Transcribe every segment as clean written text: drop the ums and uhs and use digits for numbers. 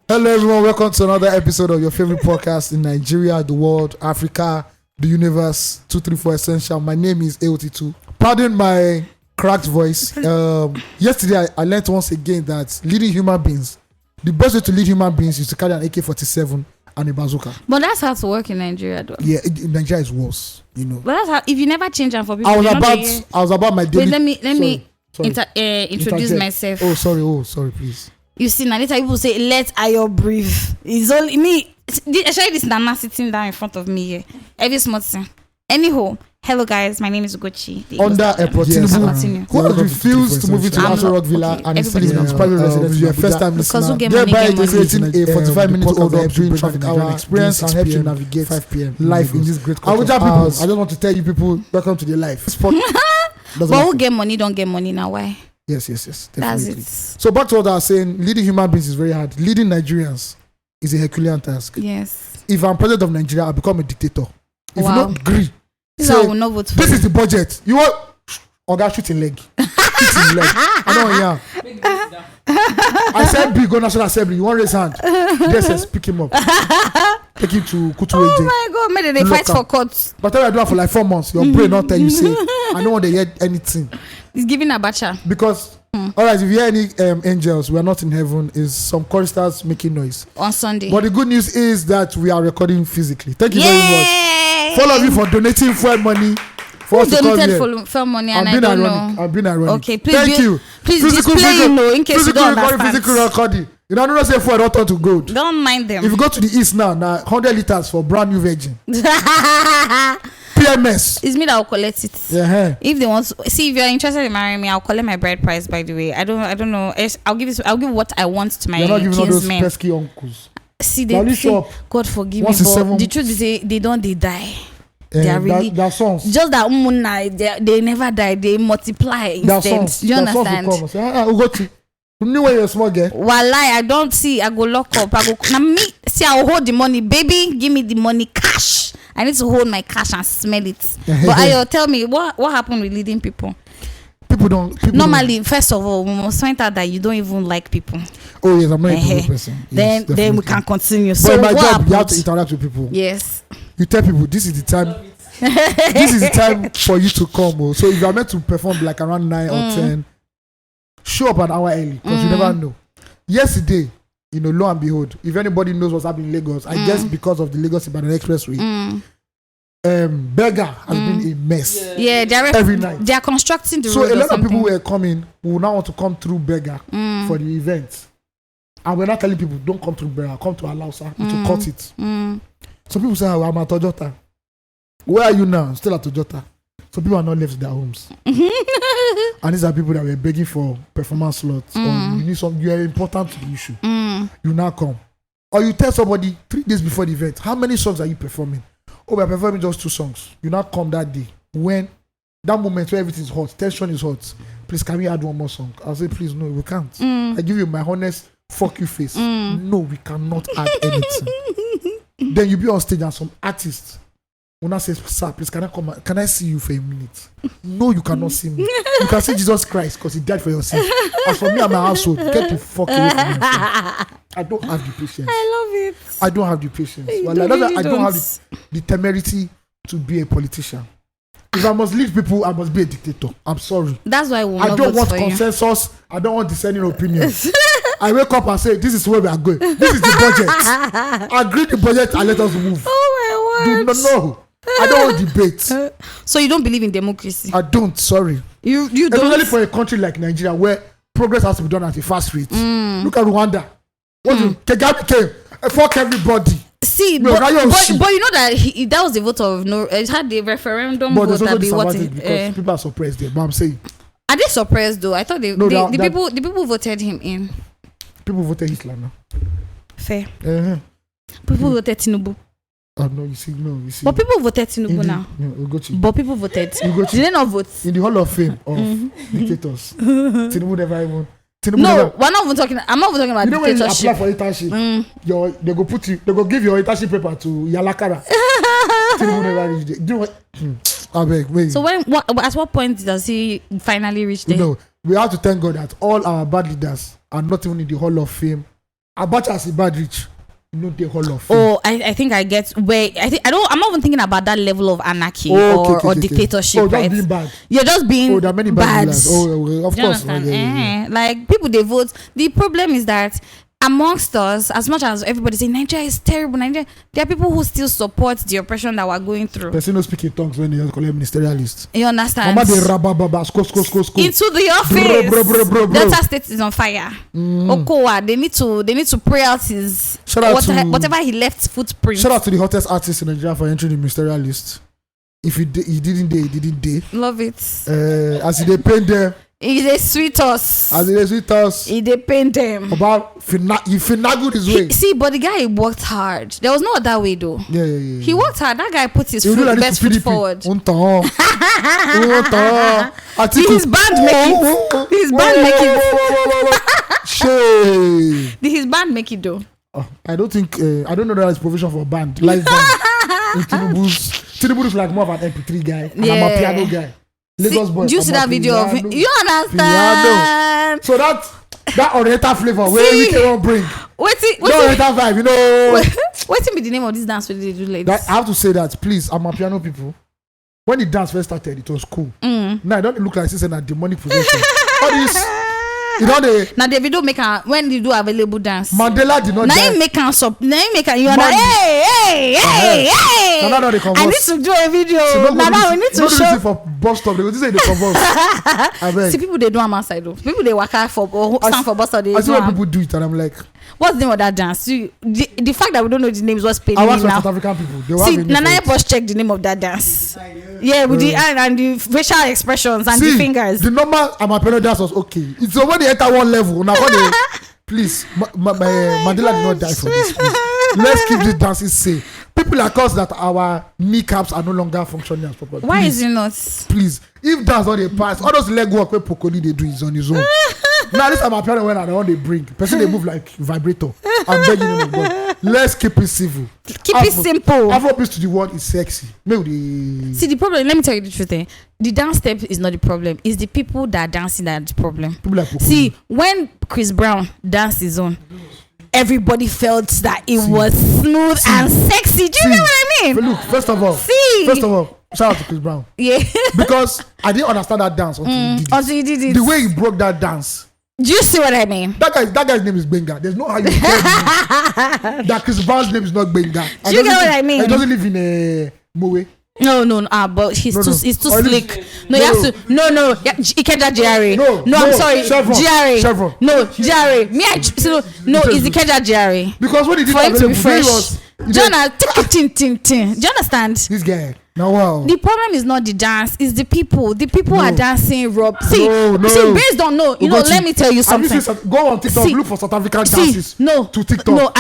Hello everyone, welcome to another episode of your favorite podcast in Nigeria, the world, Africa, the universe, 234 Essential. My name is AOT2. Pardon my cracked voice. Yesterday I learned once again that leading human beings, the best way to lead human beings is to carry an AK-47 and a bazooka. But that's how to work in Nigeria, though. Yeah, Nigeria is worse, you know. But that's how, if you never change them for people. I was about my daily... Wait, let me introduce myself. Oh, sorry, please. You see, now later people say, let Ayo breathe. It's only me. Actually, this Nana sitting down in front of me here. Every small thing. Anyhow, hello guys, my name is Ugochi. Under a Tinubu, who has refused to move into Aso Rock Villa and is still in his private residence. Your first time listener, thereby creating a 45-minute hold up during traffic hour experience and help you navigate 5 p.m. life in this great culture. I just want to tell you people, welcome to the life. But who get money don't get money now. Why? Yes. Definitely. That's it. So back to what I was saying, leading human beings is very hard. Leading Nigerians is a Herculean task. Yes. If I'm president of Nigeria, I'll become a dictator. If you don't agree, this is the budget. You want Oga shooting leg. Shooting leg. I said big go National Assembly. You want raise hand? Yes, pick him up. Take him to Kutu. Oh my God, maybe they fight for courts. But I do it for like 4 months. Your brain not tell you say, I don't want to hear anything. It's giving a bacha. Because alright, if you hear any angels, we are not in heaven, is some choristers making noise. On Sunday. But the good news is that we are recording physically. Thank you very much. Follow me for donating fuel money. For us to come here. For money and I don't know. I'm being ironic. Okay, please. Thank you. Please display in case you don't understand. Physical recording. You know, I don't say fuel don't turn to gold. Don't mind them. If you go to the east now 100 liters for brand new virgin. PMS. It's me that will collect it. Yeah. If they want to, see, if you're interested in marrying me, I'll collect my bride price. By the way, I don't know. I'll give what I want to my kinsmen. You're not giving all those pesky uncles. See, they say, God forgive me, but the truth is they die. They are really their sons. Just that they never die. They multiply instead. Do you understand? Ugochi, you knew when you're a small girl. Wallahi, I don't see. I go lock up. Now me see. I'll hold the money, baby. Give me the money, cash. I need to hold my cash and smell it. But Ayo, tell me what happened with leading people? People normally. First of all, we must find out that you don't even like people. Oh yes, I'm not a people person. Yes, then we can continue. But so in my what job, happened? you have to interact with people. Yes. You tell people this is the time. This is the time for you to come. So if you are meant to perform like around 9 or 10, show up an hour early because you never know. Yesterday, lo and behold, if anybody knows what's happening in Lagos, I guess because of the Lagos-Ibadan Expressway, Beggar has been a mess. Yeah, every night. They are constructing the road. So a lot of people were coming who now want to come through Beggar for the event. And we're not telling people, don't come through Beggar, come to Alausa to cut it. So people say, I'm at Ojota. Where are you now? Still at Ojota. So people are not left their homes. And these are people that were begging for performance slots. Or you need you are important to the issue. You now come. Or you tell somebody 3 days before the event, how many songs are you performing? Oh, we're performing just 2 songs. You now come that day. When that moment where everything is hot, tension is hot. Please, can we add 1 more song? I'll say, please, no, we can't. I give you my honest fuck you face. No, we cannot add anything. Then you be on stage and some artists will not say, sir, please, can I see you for a minute? No, you cannot see me. You can see Jesus Christ because he died for your sins. As for me and my household, get the fuck away from me. I don't have the patience. I love it. I don't have the patience. I don't have the temerity to be a politician. If I must lead people, I must be a dictator. I'm sorry. That's why I don't want consensus. I don't want dissenting opinions. I wake up and say, this is where we are going. This is the budget. Agree the budget and let us move. Oh my word. No. I don't want debate. So you don't believe in democracy? I don't, sorry. You don't? Especially for a country like Nigeria where progress has to be done at a fast rate. Look at Rwanda. Kagame came. Fuck everybody. See, but you know that that was the vote of no. It had the referendum but vote that be what because people are suppressed there. But I'm saying, are they suppressed though? I thought the people voted him in. People voted Hitler now. Fair. People voted Tinubu. Oh no, you see. But people voted Tinubu now. Ugochi. But people voted. Did they not vote? In the Hall of Fame of dictators, Tinubu never even. We're not even talking. I'm not even talking about dictatorship. You know when you apply for internship, they go give your internship paper to Yalakara. Tinubu never reached it. Do you know what? Wait. So at what point does he finally reach there? No, we have to thank God that all our bad leaders are not even in the Hall of Fame Abacha as a bad rich. No, the Hall of Fame. Oh, I think I get where I'm not even thinking about that level of anarchy or dictatorship. Oh, right? Just being bad. You're just being there are many bad. Oh, of course. Like people they vote. The problem is that amongst us, as much as everybody say Nigeria is terrible, there are people who still support the oppression that we're going through. Person no speak in tongues when you call them ministerialist. You understand? Mama they school. Into the office. Delta State is on fire. Okowa, they need to pray out his whatever he left footprint. Shout out to the hottest artist in Nigeria for entering the ministerial list. If he didn't. Love it. As they paint them. They sweet us. He they paint them. About he finagled his way. See, but the guy worked hard. There was no other way though. Yeah. He worked hard. That guy put his best foot forward. Did his band make it though? I don't think. I don't know that it's provision for a band. Live band. Tinubu is like more of an MP3 guy. And I'm a piano guy. Lagos boy. Do you see that video of him? You understand? Piano. So that Oriental flavor where we can bring. What's Oriental vibe, you know. What's be the name of this dance where they do like this? I have to say that, please. I'm a piano people. When the dance first started, it was cool. Now it don't look like it's a demonic possession. All this. You know now the video make when you do available dance. Mandela did not. Now you make you are like, hey. I need to do a video. Now we need to show for bus stop. They go say they converse. See people they do them outside though. People they work out for or stand for bus stop. I see when people do it and I'm like, what's the name of that dance? The fact that we don't know the names was paying me now. South African people. See, Nana just check the name of that dance. Yeah, with the eye and the facial expressions and the fingers. The normal Amapiano dance was okay. It's when they enter one level. Now, please, Mandela did not die for this. Please. Let's keep this dancing safe. People are caused that our kneecaps are no longer functioning as properly. Why is it not? Please, if that's not a pass, all those leg work where Pokoli they do is on his own. Now this Amapiano when I don't they bring person they move like vibrator. I'm begging you, God. Let's keep it civil. Keep it simple. Afrobeat to the world is sexy. Maybe see the problem. Let me tell you the truth. The dance step is not the problem. It's the people that are dancing that are the problem. People like Pokoli. See, when Chris Brown danced his own, everybody felt that it was smooth and sexy. Do you know what I mean? But look, first of all, shout out to Chris Brown. Yeah. Because I didn't understand that dance until he did it. The way he broke that dance. Do you see what I mean? That guy's name is Benga. There's no how you tell me that Chris Brown's name is not Benga. Do you get what I mean? He doesn't live in Mowe. No, but he's too slick. No, he has to. No, Ikeja Jerry. No, I'm sorry, Chevron. No, Jerry. It's Ikeja Jerry. Because when he did for him to be fresh, Jonah, do you understand? This guy. Now, wow. The problem is not the dance, it's the people. The people are dancing rob. See, based on let me tell you something. Go on TikTok, look for South African dances. To TikTok. No,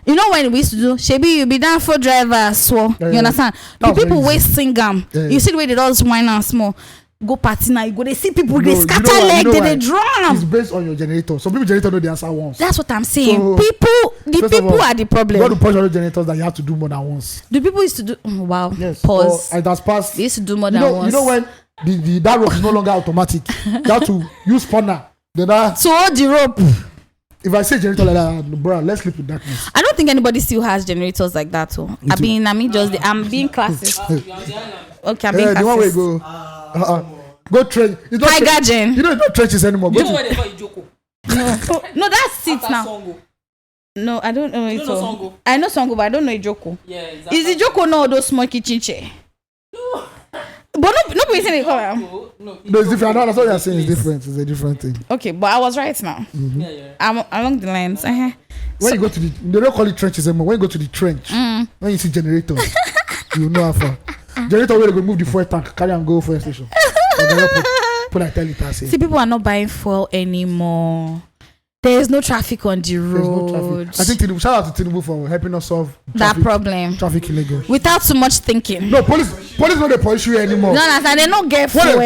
you know when we used to do Shebi, you be down for driver, so you understand? The people wey sing them. You see the way they all whine and small. Go party now, you go. They see people, they scatter leg, they drum. It's based on your generator. Some people generator know the answer once. That's what I'm saying. So, people are the problem. You got to punch on the generators that you have to do more than once. The people used to do. Wow. Yes. Pause. And that's past. They used to do more than once. You know when that rope is no longer automatic. You have to use spanner. So hold the rope. If I say generator like that, bro, let's sleep with darkness. I don't think anybody still has generators like that. I'm being classist. Okay, I'm being classist. The one way go. Go trench. Tiger Gen. You know it's not trenches anymore. You know where they call it Joko? No, that's it now. Songo. No, I don't know it. You know Songo? I know Songo, but I don't know Ijoko. Yeah, exactly. Is Ijoko not those small kitchen chair? But no, be saying it. No, it's different. I know that's what you're saying. It's different. It's a different thing. Okay, but I was right now. Mm-hmm. Yeah. I'm along the lines. When you go to they don't call it trenches anymore. When you go to the trench, when you see generators, you know how far. Generator where they go move the fuel tank, carry and go fuel station. Put like 10 liters. See, people are not buying fuel anymore. There is no traffic on the road. No traffic. I think shout out to Tinubu for helping us solve that problem. Traffic illegal. Without too much thinking. No, police not the police you anymore. Jonathan, they don't get fuel.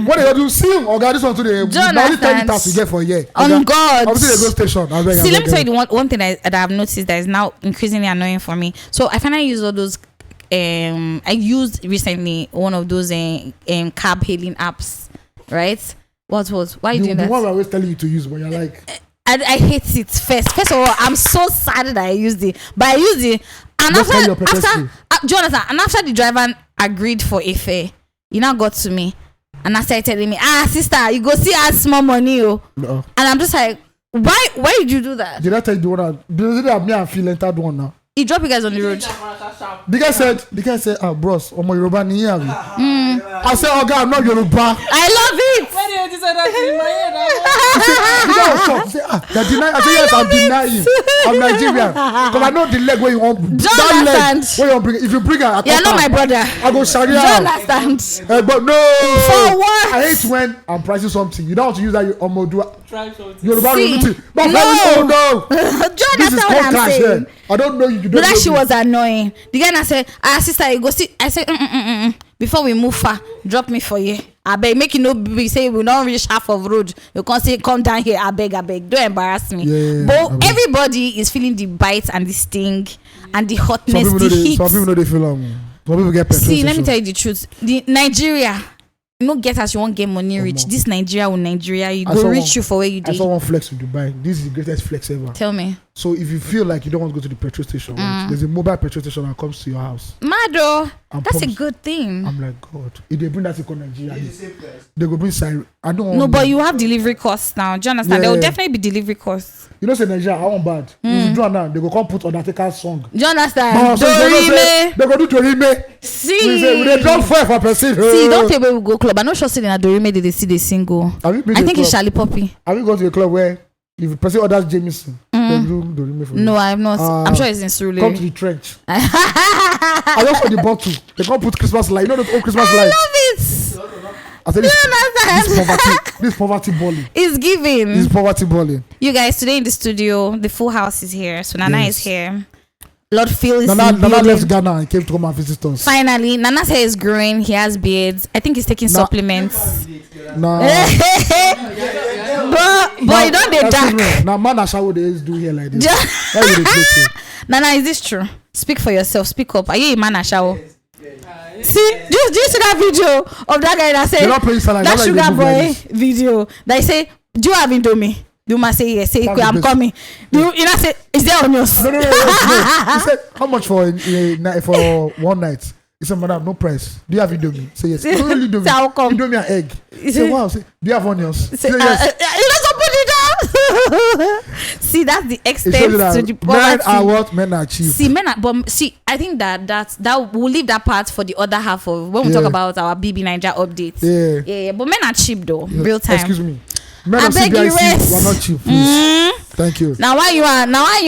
What they do? See, or this one to the only 10 liters we get for a year. On God. Obviously, they go station. See, let me tell you one thing that I've noticed that is now increasingly annoying for me. So I finally use all those. I used recently one of those cab hailing apps, right? What? Why are you doing that? The one I was telling you to use, but you're like, I hate it. First of all, I'm so sad that I used it, but I used it, and Just call your after Jonathan, and after the driver agreed for a fare, he now got to me, and I started telling me, sister, you go see add small money, oh. No. And I'm just like, why did you do that? Did I tell you the one? Did I me and feel entered one now? He dropped you guys on the road. The guy said, bros, I'm Yoruba ni abi. I said, oh God, I'm not Yoruba. I love it. When you decide that in my head, The guy was shocked. He said, they're denying. I said, yes, I'm denying. I'm Nigerian. Because I know the leg where you want. That leg where you bring. If you bring her, you're not my brother. I go Sharia. Do you understand? But no. For what? I hate when I'm pricing something. You don't want to use that try something. Yoruba unity. But No. no. Do you This is understand what I'm clash saying? here. I don't know you. You don't That know she me. was annoying. The guy now said, sister, you go see. I said, before we move far, drop me for you. I beg, make you know, we say we don't reach half of road. You can't say, come down here. I beg. Don't embarrass me. Yeah, but everybody is feeling the bite and the sting and the hotness, Some the heat. people know they feel some people get petrol See, let me station. tell you the truth. The Nigeria, you no get as you won't get money rich. This Nigeria will Nigeria. You I go saw reach one- you for where you I saw did. one flex in Dubai. This is the greatest flex ever. Tell me. So if you feel like you don't want to go to the petrol station, right, there's a mobile petrol station that comes to your house. Mado, And that's a pumps. good thing. I'm like, God, if they bring that to Nigeria, they go bring siren. I don't want No, but them. you have delivery costs now. Do you understand? There will Yeah. definitely be delivery costs. You know, say Nigeria, I want bad. If you do it now, they go come put Undertaker's song. Do you understand? So they go say- Dorime. they go do Dorime. See. We say, we dey drop fire for person. See, don't tell me we go club. I'm not sure saying that Dorime did they see the single. Have you been I to a think it's club? Charlie Poppy. Have you gone to a club where if a person orders Jameson, they do Dorime for you? No, I'm not. I'm sure it's in Come to Surulere. the trench. I just saw the bottle. They can't put Christmas light. You know the old Christmas I light. love it. I said Do you understand? this poverty balling. It's giving. This poverty balling. You guys, today in the studio, the full house is here. So Nana Yes. is here. Lord Phil is Nana in the building. left Ghana and came to come and visit us. Finally, Nana's hair is growing. He has beards. I think he's taking supplements. Nah. but you don't dey dark. Now man, I shower they do here like this. Just- Why would they play it? Nana, is this true? Speak for yourself. Speak up. Are you a man ashawo? See, do you see that video of that guy that said They're not playing salad. that Not like sugar they move boy like video that say, do you have Indomie? You must say yes. Say That's the I'm best. coming. You know say, is there onions? No. He said, how much for for one night? He said, madam, no price. Do you have Indomie? Say yes. No, only Indomie. Say, how come? Indomie and egg. He said, wow. Say, do you have onions? Say, Say yes. you don't put it down. See, that's the It shows extent you to that the men are poverty. what men are cheap. See, men are, but see, I think that we'll leave that part for the other half of when we talk Yeah. about our BB Naija updates. Yeah. Yeah, but men are cheap though, real time. Excuse me. Men I of beg you CBIC, rest. we're not cheap, please. Thank you. Now why you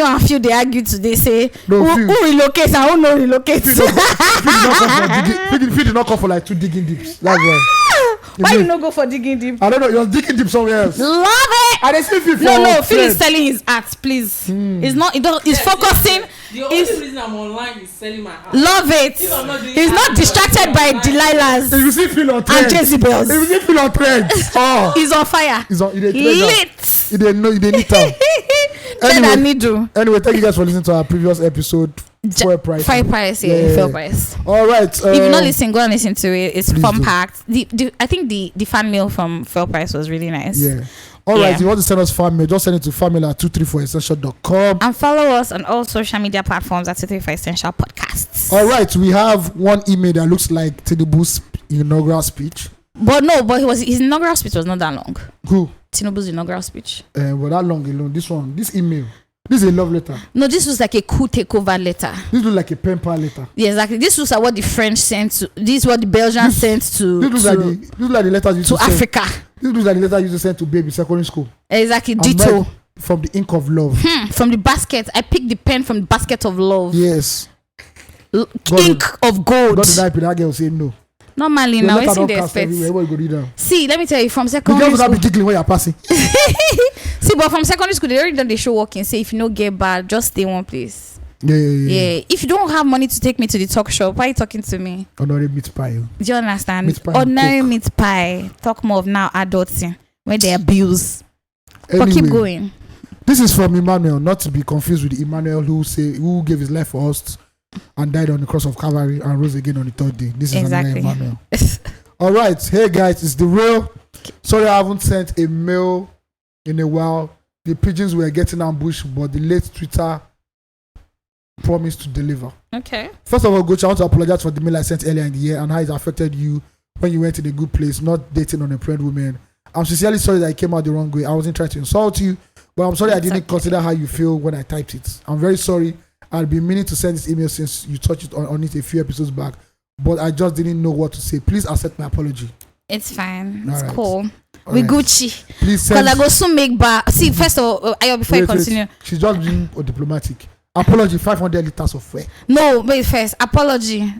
and Phil they argue today? Say No, who Phil. relocates and who no relocates? Feed did not come for like 2 digging dips. That's why. Why you no go for digging deep? I don't know. You're digging deep somewhere else. Love it. And they still feel for No, Phil is friends. selling his art, please. It's not. He's focusing. The only He's reason I'm online is selling my house. love it. If I'm not doing He's not art, distracted by I'm Delilahs If you see Phil on and trend. Jezebels. If you see Phil on trend. Oh. He's on fire. He's on. He dey trend now. Lit. He dey know. He dey need time. Thread and needle. Anyway, thank you guys for listening to our previous episode. Fuel price. Fire price, yeah, Yeah. fuel price. All right. If you not listen, go and listen to it. It's Please fun do. packed. I think the fan mail from Fuel Price was really nice. Yeah. All right. Yeah. If you want to send us fan mail, just send it to family@234essential.com. And follow us on all social media platforms at 234 Essential Podcasts. All right. We have one email that looks like Tinubu's inaugural speech. But his inaugural speech was not that long. Who? Tinubu's inaugural speech. Well, that long alone. This email. This is a love letter. No, this was like a coup takeover letter. This looks like a pen pal letter. Yeah, exactly. This was what the French sent to. This is what the Belgians sent to This looks like the letters you used to to send. Africa. This looks like the letter you used to send to baby secondary school. Exactly. I'm Ditto. right from the ink of love. From the basket. I picked the pen from the basket of love. Yes. Ink of gold. Not the night that girl say no. Normally, Your now letter it's in don't the cast everywhere. expect. Where you go read down. See, let me tell you, from The secondary girls will school. not be giggling when you're passing. See, but from secondary school, they already done the show walking. Say, if you no get bad, just stay one place. Yeah. If you don't have money to take me to the talk shop, why are you talking to me? Honorary meat pie. Do you understand? Meat pie and Ordinary coke. meat pie. Talk more of now adulting when they abuse. But keep Anyway, going. This is from Emmanuel, not to be confused with Emmanuel who gave his life for us and died on the cross of Calvary and rose again on the third day. This is Exactly. another Emmanuel. All right. Hey guys, it's the real. Sorry, I haven't sent a mail in a while. the pigeons were getting ambushed, but the late Twitter promised to deliver. Okay. First of all, Ugochi, I want to apologize for the mail I sent earlier in the year and how it affected you when you went in a good place, not dating on a pregnant woman. I'm sincerely sorry that it came out the wrong way. I wasn't trying to insult you, but I'm sorry I didn't consider how you feel when I typed it. I'm very sorry. I've been meaning to send this email since you touched it on it a few episodes back, but I just didn't know what to say. Please accept my apology. It's fine. It's All right. cool. All We right. Gucci. Please Because send. I go soon make bar. See, first of all, Ayo, before you Wait. continue. She's just being diplomatic. Apology, 500 liters of fuel. No, wait first. Apology.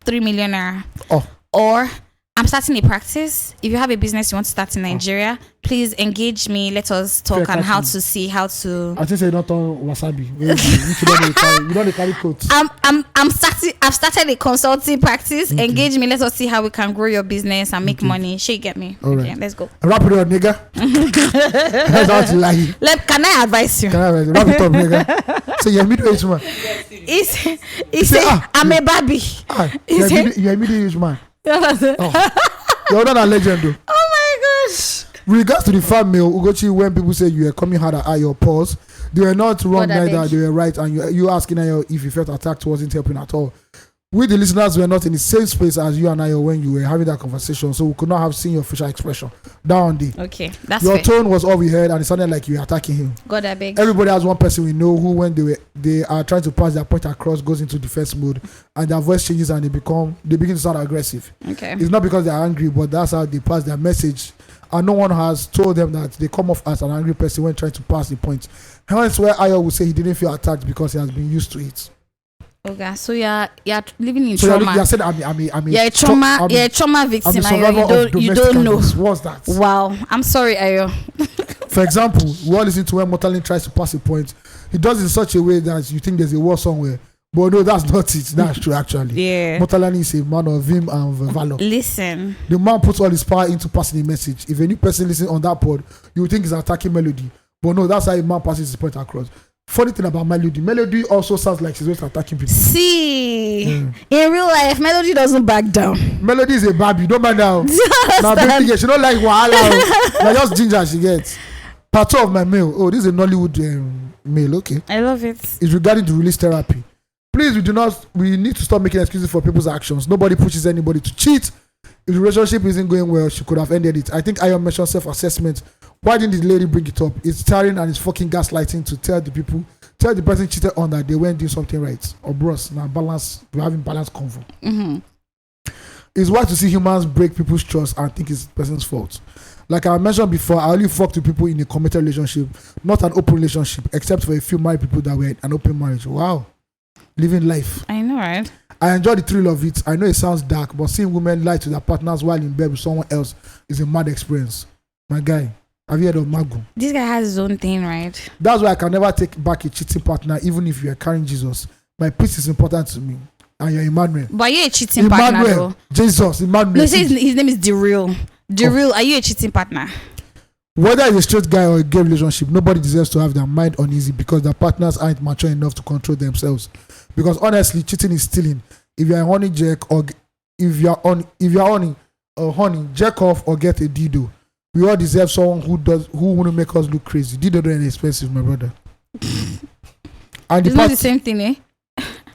3 million naira. Oh. Or I'm starting a practice. If you have a business you want to start in Nigeria, please engage me. Let us talk Fair on how catching. to see how to. I think say you don't turn wasabi. You don't carry coat. I've started a consulting practice. Engage me. Let us see how we can grow your business and make money. She get me. All right. Okay, let's go. Wrap it up, nigga. That's how to lie. Can I advise you? Can I wrap it up, nigga? So you're middle-aged man. He said, I'm a baby. You're a middle-aged man. You're not a legend, though. Oh my gosh. With regards to the fan mail, Ugochi, when people say you were coming hard at your pause, they were not wrong, God, I neither beg. they were right, and you asking Ayo if you felt attacked wasn't helping at all. We, the listeners, were not in the same space as you and Ayo when you were having that conversation, so we could not have seen your facial expression. Down the Okay, that's your fair. tone was all we heard, and it sounded like you were attacking him. God, I beg. Everybody has one person we know who, when they are trying to pass their point across, goes into defense mode, and their voice changes and they begin to sound aggressive. Okay. It's not because they are angry, but that's how they pass their message. And no one has told them that they come off as an angry person when trying to pass the point. Hence where Ayo would say he didn't feel attacked because he has been used to it. Okay, so you're living in So trauma. you're saying You're a trauma victim. I'm a Ayo. survivor of You domestic don't know. abuse. What's that? Wow, I'm sorry, Ayo. For example, we all listen to when Motalin tries to pass a point. He does it in such a way that you think there's a war somewhere. But no, that's not it. That's true, actually. Yeah. Motalani is a man of vim and valor. Listen. The man puts all his power into passing the message. If a new person listens on that pod, you would think he's attacking Melody. But no, that's how a man passes his point across. Funny thing about Melody also sounds like she's always attacking people. See, in real life, Melody doesn't back down. Melody is a Barbie. Don't mind now. Now, baby girl, she don't like wahala. Now just ginger she gets. Part 2 of my mail. Oh, this is a Nollywood mail. Okay. I love it. It's regarding the release therapy. Please, we need to stop making excuses for people's actions. Nobody pushes anybody to cheat. If the relationship isn't going well, she could have ended it. I think Ayo mentioned self-assessment. Why didn't the lady bring it up? It's tiring and it's fucking gaslighting to tell the person cheated on that they weren't doing something right. Or bros, now we're having balanced convo. It's wild to see humans break people's trust and think it's the person's fault. Like I mentioned before, I only fuck to people in a committed relationship, not an open relationship, except for a few married people that were in an open marriage. Wow. Living life. I know, right? I enjoy the thrill of it. I know it sounds dark, but seeing women lie to their partners while in bed with someone else is a mad experience. My guy, have you heard of Magu? This guy has his own thing, right? That's why I can never take back a cheating partner, even if you are carrying Jesus. My peace is important to me. And you're Emmanuel. But are you a cheating partner, though? Jesus, Emmanuel. No, say his name is The Real. The Real, are you a cheating partner? Whether it's a straight guy or a gay relationship, nobody deserves to have their mind uneasy because their partners aren't mature enough to control themselves. Because honestly, cheating is stealing. If you're a honey jerk or if you're honey, jerk off or get a dido. We all deserve someone who wouldn't make us look crazy. Dido don't expensive, my brother. And It's not the same thing, eh?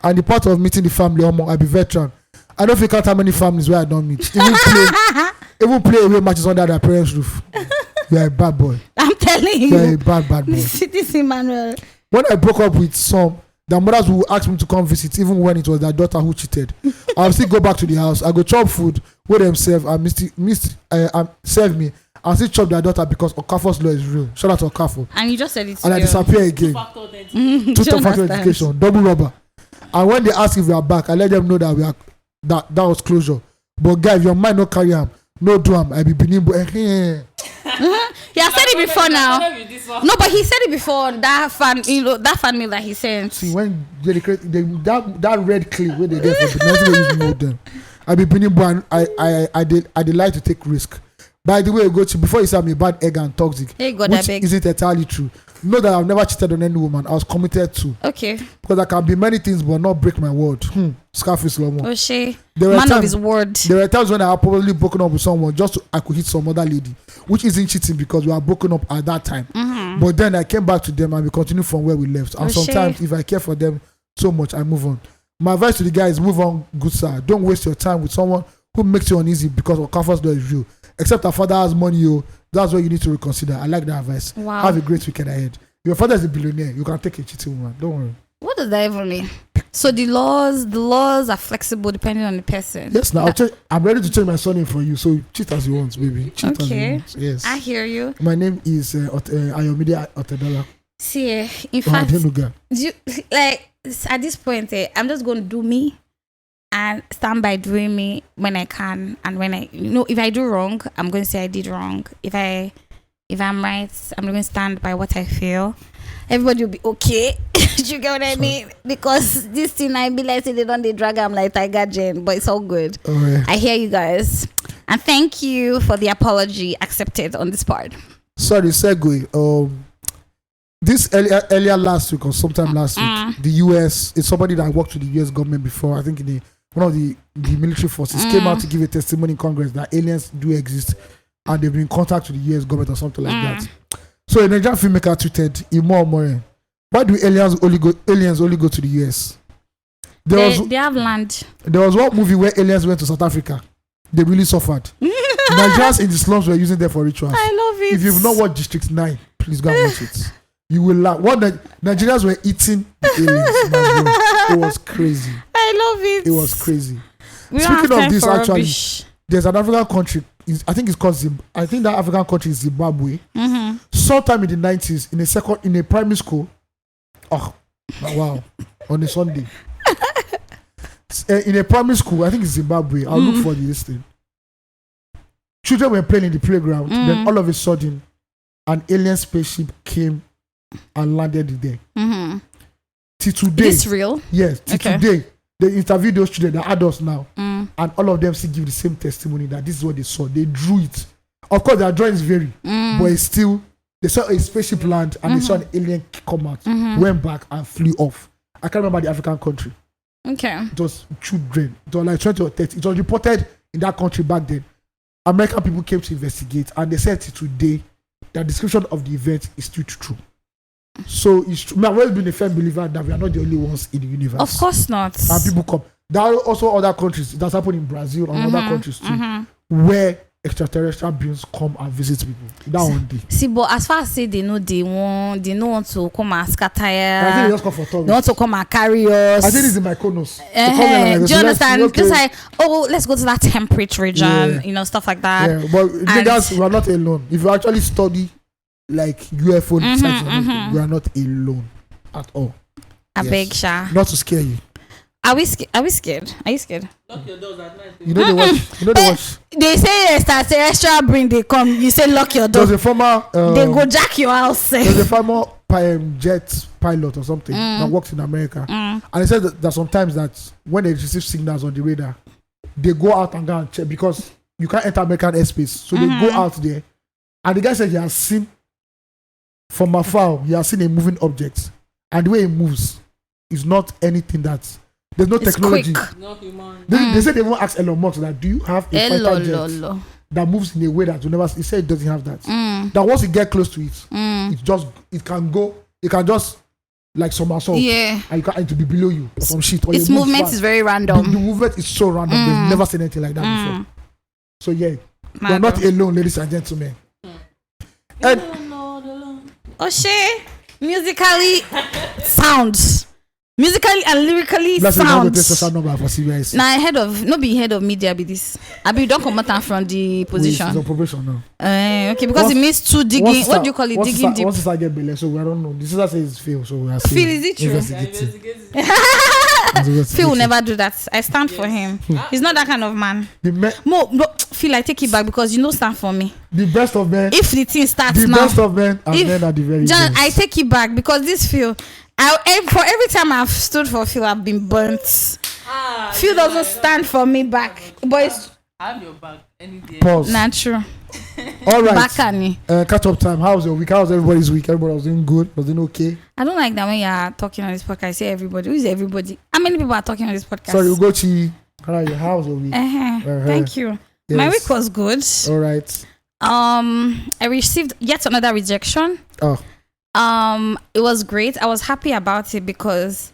And the part of meeting the family, I be veteran. I don't figure out how many families where I don't meet. Even play away matches under their parents' roof. You're a bad boy. I'm telling you. You're a bad boy. This Emmanuel. When I broke up with some, their mothers would ask me to come visit, even when it was their daughter who cheated. I'll still go back to the house. I go chop food, with them serve, and serve me, and still chop their daughter because Okafor's law is real. Shout out to Okafo. And you just said it. And I disappear again. Two-factor authentication, double rubber. And when they ask if we are back, I let them know that that was closure. But guy, if your mind no carry am, no do am. I be benin. He has said it before now. No, but he said it before. That fan mail that he sent. See, when they create that red clay where they get for the nothing they use mold them. I be benin, but I did like to take risk. By the way, Ugochi, before you say I'm a bad egg and toxic, hey, God, which isn't entirely true. Know that I've never cheated on any woman. I was committed to. Okay. Because I can be many things but not break my word. Scarface Lomo. O'Shea, man of his word. There were times when I had probably broken up with someone just so I could hit some other lady, which isn't cheating because we are broken up at that time. But then I came back to them and we continue from where we left. And Oh, sometimes shit. if I care for them so much, I move on. My advice to the guy is move on, good sir. Don't waste your time with someone who makes you uneasy because of comfort door is real. Except our father has money, that's what you need to reconsider. I like that advice. Wow. Have a great weekend ahead. Your father is a billionaire. You can take a cheating woman. Don't worry. What does that even mean? So the laws are flexible depending on the person. Yes, now I'm ready to change my surname for you. So cheat as you want, baby. Cheat as you Okay. want. Yes. I hear you. My name is Ayomide Otedola. See, in fact, Ohadenuga. like at this point, I'm just going to do me and stand by doing me when I can, and when if I do wrong, I'm going to say I did wrong. If I'm right, I'm going to stand by what I feel. Everybody will be okay. You get what I mean? Because this thing, I be like, they don't drag. I'm like Tiger Jane, but it's all good. Oh, yeah. I hear you guys, and thank you for the apology accepted on this part. Sorry, segue. This earlier last week or sometime last week, the US, it's somebody that worked with the US government before. I think in one of the military forces came out to give a testimony in Congress that aliens do exist and they've been in contact with the US government or something like that. So a Nigerian filmmaker tweeted, Imo, why do aliens only go to the US? They have land. There was one movie where aliens went to South Africa. They really suffered. Nigerians in the slums were using them for rituals. I love it. If you've not watched District 9, please go and watch it. You will laugh. What Nigerians were eating the aliens. Man, bro. It was crazy. I love it. It was crazy. We don't have Speaking of time this, for actually, rubbish. there's an African country. I think it's called I think that African country is Zimbabwe. Sometime in the 90s, in a primary school. Oh, wow! On a Sunday, in a primary school, I think it's Zimbabwe. I'll look for this thing. Children were playing in the playground. Then all of a sudden, an alien spaceship came and landed there. Till today, Is this real? yes. Till Okay. today, they interviewed those children, they're adults now, and all of them still give the same testimony that this is what they saw. They drew it. Of course, their drawings vary, but it's still, they saw a spaceship land and they saw an alien come out, went back and flew off. I can't remember the African country. Okay. It was children. It was like 20 or 30. It was reported in that country back then. American people came to investigate and they said till today the description of the event is still true. So it's true. I've always been a firm believer that we are not the only ones in the universe. Of course not. And people come. There are also other countries that's happened in Brazil and other countries too, where extraterrestrial beings come and visit people. That one day. See, but as far as say they want to come and scatter. I think they just come for tourists. They want to come and carry us. I think it's in my Mykonos. Do you understand? Okay. Just like, let's go to that temperate region, stuff like that. Yeah, but niggas, we are not alone. If you actually study like UFO sites and everything, we are not alone at all. I Yes. beg, Sha. Not to scare you. Are we scared? Are you scared? Lock your doors at night. You know they watch. You know they watch. They say extraterrestrial bring they come. You say lock your door. There's a former. They go jack your house. There's a former jet pilot or something that works in America, and he said that sometimes that when they receive signals on the radar, they go out and go and check because you can't enter American airspace, so they go out there, and the guy said he has seen from afar, he has seen a moving object, and the way it moves is not anything that there's no It's technology. quick. Not human. They said they won't ask Elon Musk that do you have a fighter jet Elololo. that moves in a way that you never. He said it doesn't have that. That once you get close to it, it can just like somersault. Yeah. And it to be below you or some shit. Or Its you move movement fast. is very The random. movement is so random. They've never seen anything like that before. So yeah, we're not alone, ladies and gentlemen. And Oshe, musically sounds. Musically and lyrically let's say now go take sounds. social number for CBIC. Now head of media be this. I be don't come out from the She's position. on probation now. Okay, because it means too digging. What do you call it? Digging deep. Once sister get bail, so I don't know. The sister says it's fail, so we are Phil, is it true? Yeah, investigating. Phil will never do that. I stand for him. He's not that kind of man. No, Phil, I take it back because you know stand for me. The best of men. If the thing starts The now, best of men and men are the very John, best. I take it back because this Phil, for every time I've stood for Phil, I've been burnt. Phil doesn't stand for me back, but it's I have your back any day. Pause. not true. All right. Backani. Catch up time. How was your week? How was everybody's week? Everybody was doing good? Was doing okay? I don't like that when you're talking on this podcast. I say everybody. Who is everybody? How many people are talking on this podcast? Sorry, Ugochi. How was your week? Thank you. Yes. My week was good. All right. I received yet another rejection. Oh. It was great. I was happy about it because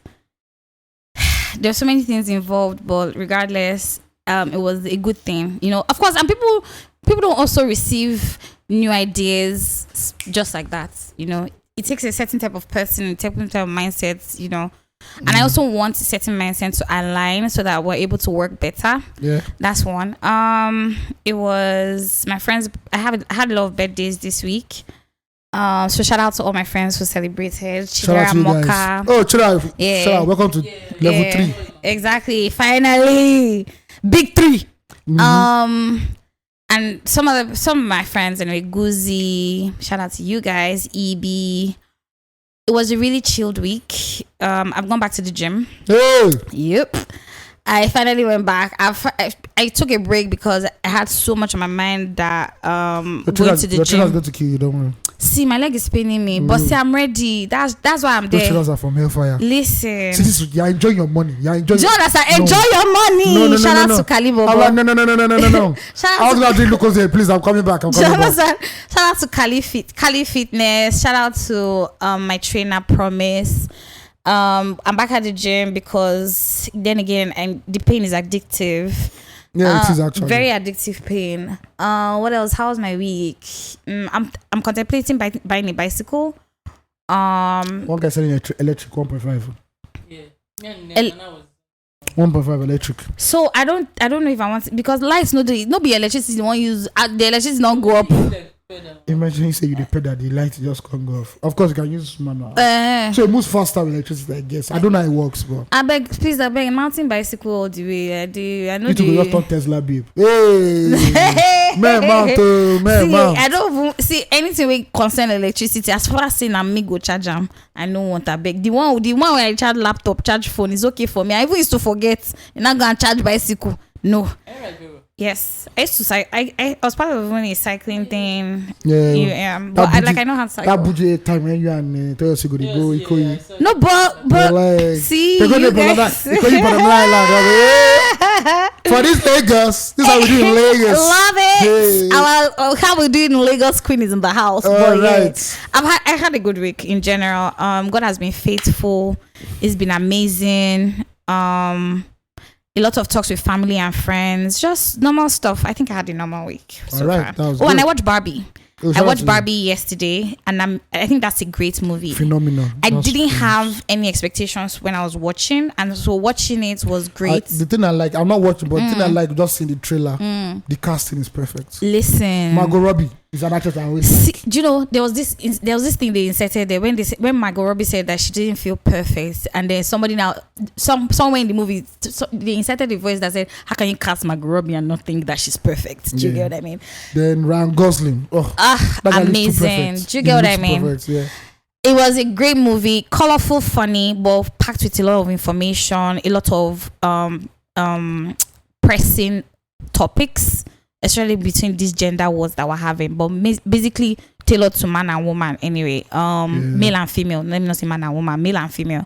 there's so many things involved, but regardless, it was a good thing, of course. And people don't also receive new ideas just like that. It takes a certain type of person, a certain type of mindset, and I also want a certain mindset to align so that we're able to work better. Yeah, that's one. It was my friends. I had a lot of birthdays this week. So shout out to all my friends who celebrated. Shout out to you guys. Oh, Chira, yeah. Shout out. Welcome to level 3. Exactly. Finally, big 3. And some of my friends, anyway, Guzi. Shout out to you guys, EB. It was a really chilled week. I've gone back to the gym. Hey. Yep. I finally went back. I took a break because I had so much on my mind that going to the gym. Your trainer's going to kill you, don't worry. See, my leg is paining me, but see, I'm ready. That's why I'm there. Those trainers are from hellfire. Listen. See, you're enjoying your money. You're enjoying. Do you understand? Enjoy your money. No. Shout out to Kalibo. No. Shout I was going to drink Lucas here. Please, I'm coming back. Shout out to Kali Fitness. Shout out to my trainer, Promise. I'm back at the gym because then again, the pain is addictive. Yeah, it is actually very addictive pain. What else? How was my week? I'm contemplating buying a bicycle. One guy selling electric 1.5. Yeah. 1.5 electric. So I don't know if I want it because lights no be electricity won't use. The electricity don't go up. Imagine you say you the pedal, the light just can't go off. Of course, you can use manual. So it moves faster with electricity, I guess. I don't know how it works, but I beg, mountain bicycle all the way. I know you two just talk Tesla, babe. Hey, man, mount. I don't even see anything with concern electricity. As far as saying I'm me go charge them, I don't want that beg. The one where I charge laptop, charge phone is okay for me. I even used to forget. You're not gonna charge bicycle. No. Yes, I used to cycle. I was part of a cycling thing. Yeah. But I know how to cycle. That budget time when you and Toyosi go go. No, but like, see, you guys. For this Lagos, this is how we do in Lagos. Love it. Hey. How we do it in Lagos, Queen is in the house. But right. Yeah, I had a good week in general. God has been faithful. It's been amazing. A lot of talks with family and friends, just normal stuff. I think I had a normal week so far. Good. And I watched Barbie. I watched Barbie yesterday, and I think that's a great movie. Phenomenal. I didn't have any expectations when I was watching, and so watching it was great. The thing I like, I'm not watching, but the thing I like, just seeing the trailer, the casting is perfect. Listen, Margot Robbie is an actress I always like. Do you know there was this thing they inserted there when Margot Robbie said that she didn't feel perfect, and then somewhere in the movie they inserted a voice that said, "How can you cast Margot Robbie and not think that she's perfect?" Do you get what I mean? Then Ryan Gosling, amazing. Do you get what I mean? Perfect, yeah. It was a great movie, colorful, funny, but packed with a lot of information, a lot of pressing topics, especially between these gender wars that we're having, but basically tailored to man and woman anyway. Male and female. Let me not say man and woman, male and female.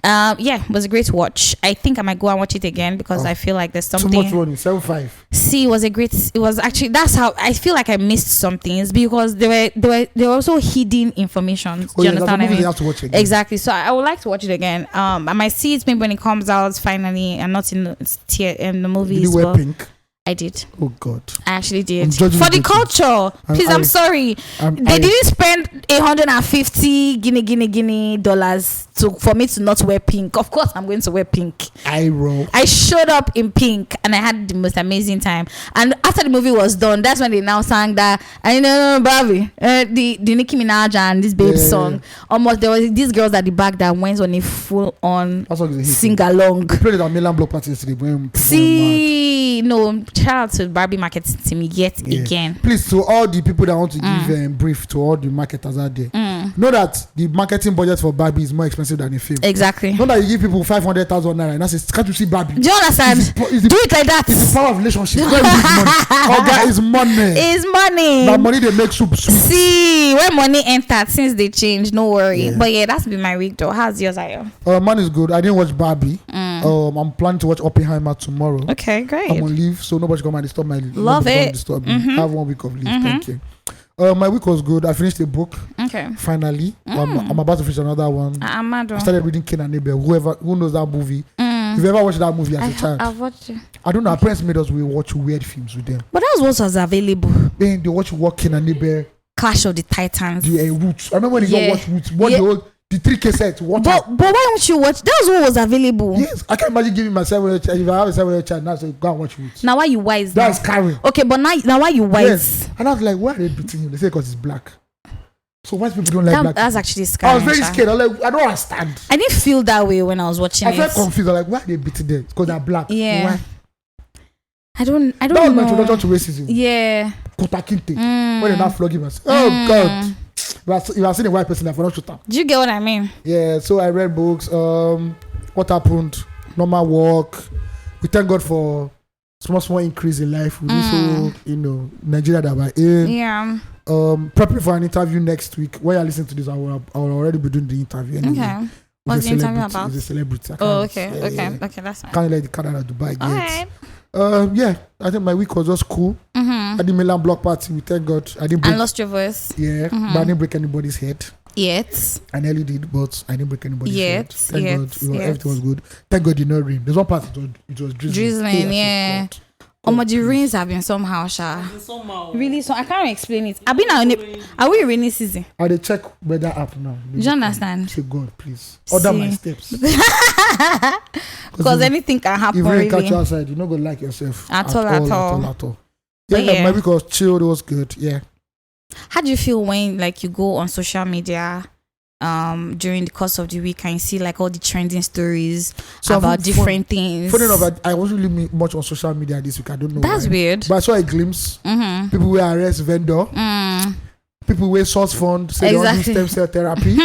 It was a great watch. I think I might go and watch it again because I feel like there's something. Too much running, 7.5. See, it was actually, that's how I feel like I missed some things because there were also hidden information. Do you understand what I mean? You have to watch it again. Exactly. So I would like to watch it again. I might see it maybe when it comes out finally and not in the movies. Did you wear pink? I did. Oh God! I actually did for the culture. Please, I'm sorry. They didn't spend 150 Guinea dollars for me to not wear pink. Of course, I'm going to wear pink. I showed up in pink and I had the most amazing time. And after the movie was done, that's when they now sang that I know Barbie, the Nicki Minaj and this babe song. Almost there was these girls at the back that went on a full on sing along. We played it at Milan Block Party yesterday. See, no. Shout out to Barbie marketing team yet again. Please, to all the people that want to give brief to all the marketers out there, know that the marketing budget for Barbie is more expensive than a film. Exactly. Know that you give people 500,000 naira and that's can't you see Barbie? Do you understand? Do it like that. It's the power of relationship. It's money. It's money. That money they make soup. See, when money entered, since they changed, no worry. But that's been my week though. How's yours, Ayo? Mine is good. I didn't watch Barbie. I'm planning to watch Oppenheimer tomorrow. Okay, great. I'm on leave, so nobody come and disturb my love it. Disturb me. I have 1 week of leave. Thank you. My week was good. I finished a book. Okay. Finally. I'm about to finish another one. I'm mad. I started reading King and Abel. Who knows that movie? If you ever watched that movie as a child, I've watched it. I don't know. Our parents made us watch weird films with them. But that was what was available. Then they watch King and Abel. Clash of the Titans. The Roots. I remember when you watch Roots. The 3 cassettes. But why don't you watch? That was what was available. Yes, I can't imagine giving my 7-year-old child. If I have a 7-year-old child, now say go and watch Roots. Now why you wise? That's Karen. Okay, but now why you wise? Yes. And I was like, why are they beating him? They say because he's black. So white people don't like black. That's people. actually scary. I was very scared. I was like, I don't understand. I didn't feel that way when I was watching it. I felt confused. I was like, why are they beating them? Because they're black. Yeah. Why? I don't That was my know. introduction to racism. Yeah. Kota Kinte. When they now flog him, I said, oh God. If I seen a white person, I will not shoot him. Do you get what I mean? Yeah, so I read books. What happened? Normal work. We thank God for small increase in life. We so Nigeria that we're in. Yeah. Prepping for an interview next week. When you listen to this, I will already be doing the interview. Anyway. Okay. What's the interview about? It's a celebrity. Okay, that's fine. Can't let the Canada Dubai get. Alright. Yeah, I think my week was just cool. I did Milan block party. We thank God. I didn't break. I lost your voice. Yeah, but I didn't break anybody's head. Yet. I nearly did, but I didn't break anybody's head. Thank God, everything was good. Thank God, it did not rain. There's one part it was drizzling. Yeah. The rains have been somehow, Sha. Somehow. Really, so I can't explain it. Are we in rainy season? I did check weather app now. Do you understand? Say God, please order my steps. Because anything can happen. If rain really. catch you outside, you're not gonna like yourself At all. Yeah, my week was chilled. It was good. Yeah. How do you feel when you go on social media during the course of the week and you see all the trending stories about different things? Funny enough, I wasn't really much on social media this week. I don't know. That's weird. But I saw a glimpse. People will arrest vendor. People will source fund. Say they want to do stem cell therapy.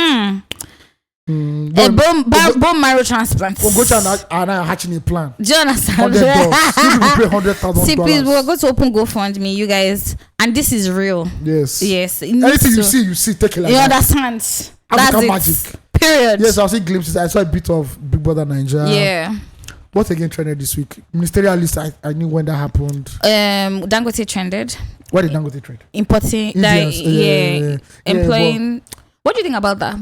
Bone marrow transplant. Ugochi and I are hatching a plan. Do you understand? $100. People pay $100,000. See, please, we're going to open GoFundMe, you guys, and this is real. Yes. Anything you see, take it like you that. understand? That's it. Magic. Period. Yes, I've seen glimpses. I saw a bit of Big Brother Naija. Yeah. What again trended this week? Ministerial list. I knew when that happened. Dangote trended. What did Dangote trend? Importing. Employing. What do you think about that?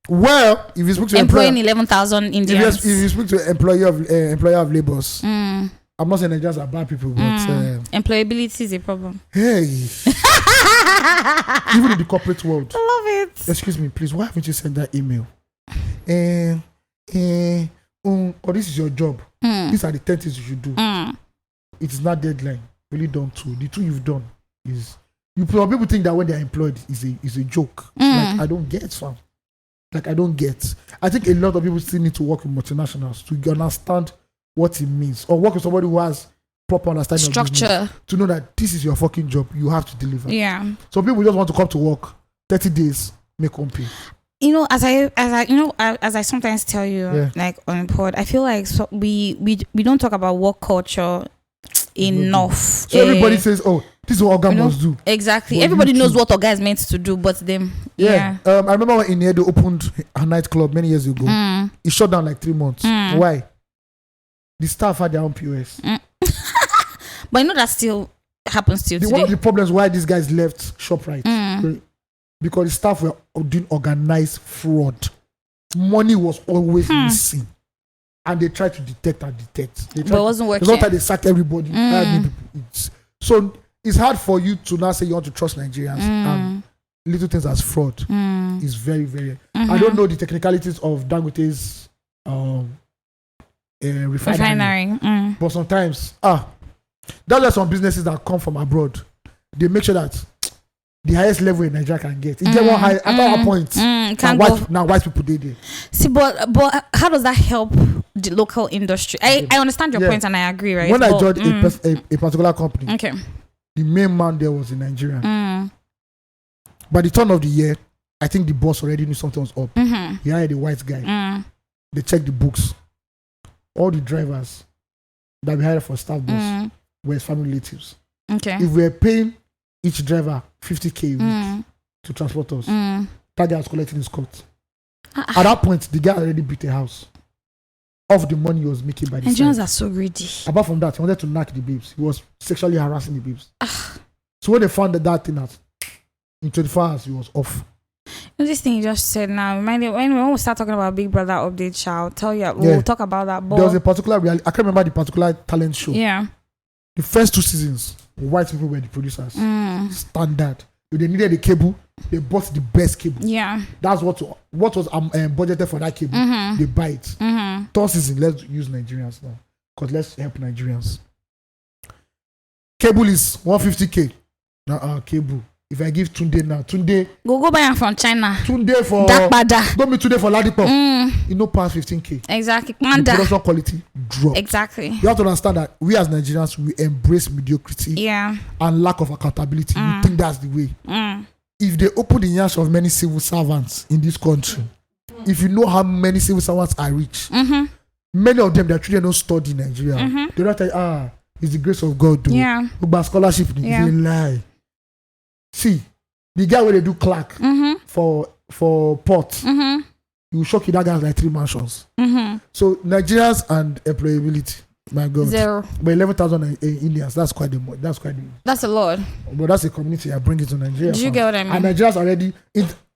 Well, if you speak to employing 11,000 Indians. If you speak to employer of labours, I'm not saying Nigerians are bad people, but employability is a problem. Hey, even in the corporate world. I love it. Excuse me, please. Why haven't you sent that email? Or this is your job. These are the 10 things you should do. It is not deadline. Really done two. The two you've done is people think that when they're employed is a joke. I don't get some. I don't get. I think a lot of people still need to work with multinationals to understand what it means, or work with somebody who has proper understanding structure of business, to know that this is your fucking job. You have to deliver. Yeah. So people just want to come to work 30 days, make one pay. As I sometimes tell you, on pod, I feel like we don't talk about work culture enough. So everybody says, "Oh, this is what Oga must do." Exactly. But everybody knows what Oga is meant to do, but them. Yeah. I remember when they opened a nightclub many years ago. It shut down 3 months. Why? The staff had their own POS. But that still happens still today. One of the problems why these guys left ShopRite, because the staff were doing organized fraud. Money was always missing. And they tried to detect. But it wasn't working. That's why they sacked everybody. So it's hard for you to now say you want to trust Nigerians. And little things as fraud is very, very... I don't know the technicalities of Dangote's refinery. But sometimes, that's why some businesses that come from abroad, they make sure that the highest level in Nigeria can get. It get one high, at that point, now white people did it. See, but how does that help the local industry? I understand your point and I agree, right? When I joined a particular company, okay, the main man there was in Nigeria. By the turn of the year, I think the boss already knew something was up. He hired a white guy. They checked the books. All the drivers that we hired for staff bus were his family relatives. Okay. If we were paying each driver 50K a week to transport us, that guy was collecting his cut. At that point, the guy already built a house of the money he was making by the Nigerians are so greedy. Apart from that, he wanted to knock the babes. He was sexually harassing the babes. So when they found that thing out, In 24 hours, he was off. This thing you just said now, reminded when we start talking about Big Brother update, I'll tell you. We'll talk about that. But there was a particular reality. I can't remember the particular talent show. Yeah. The first 2 seasons, white people were the producers. Standard. If they needed a cable, they bought the best cable. Yeah. That's what was budgeted for that cable. They buy it. 3rd season, let's use Nigerians now, because let's help Nigerians. Cable is 150k. Cable. If I give Tunde now, Tunde go buy them from China. Tunde for Dakbada. Don't be Tunde for Ladipo. You know, past 15k. Exactly. The production quality drop. Exactly. You have to understand that we as Nigerians, we embrace mediocrity. Yeah. And lack of accountability. We think that's the way. If they open the ears of many civil servants in this country, if you know how many civil servants are rich, many of them, their children don't study in Nigeria. They don't tell it's the grace of God. Yeah. But scholarship is a lie. See, the guy where they do clerk for port, you will shock you that guy has like 3 mansions. So Nigerians and employability, my God, 0. But 11,000 Indians, that's a lot. But that's a community. I bring it to Nigeria. Do you get what I mean? And Nigerians already,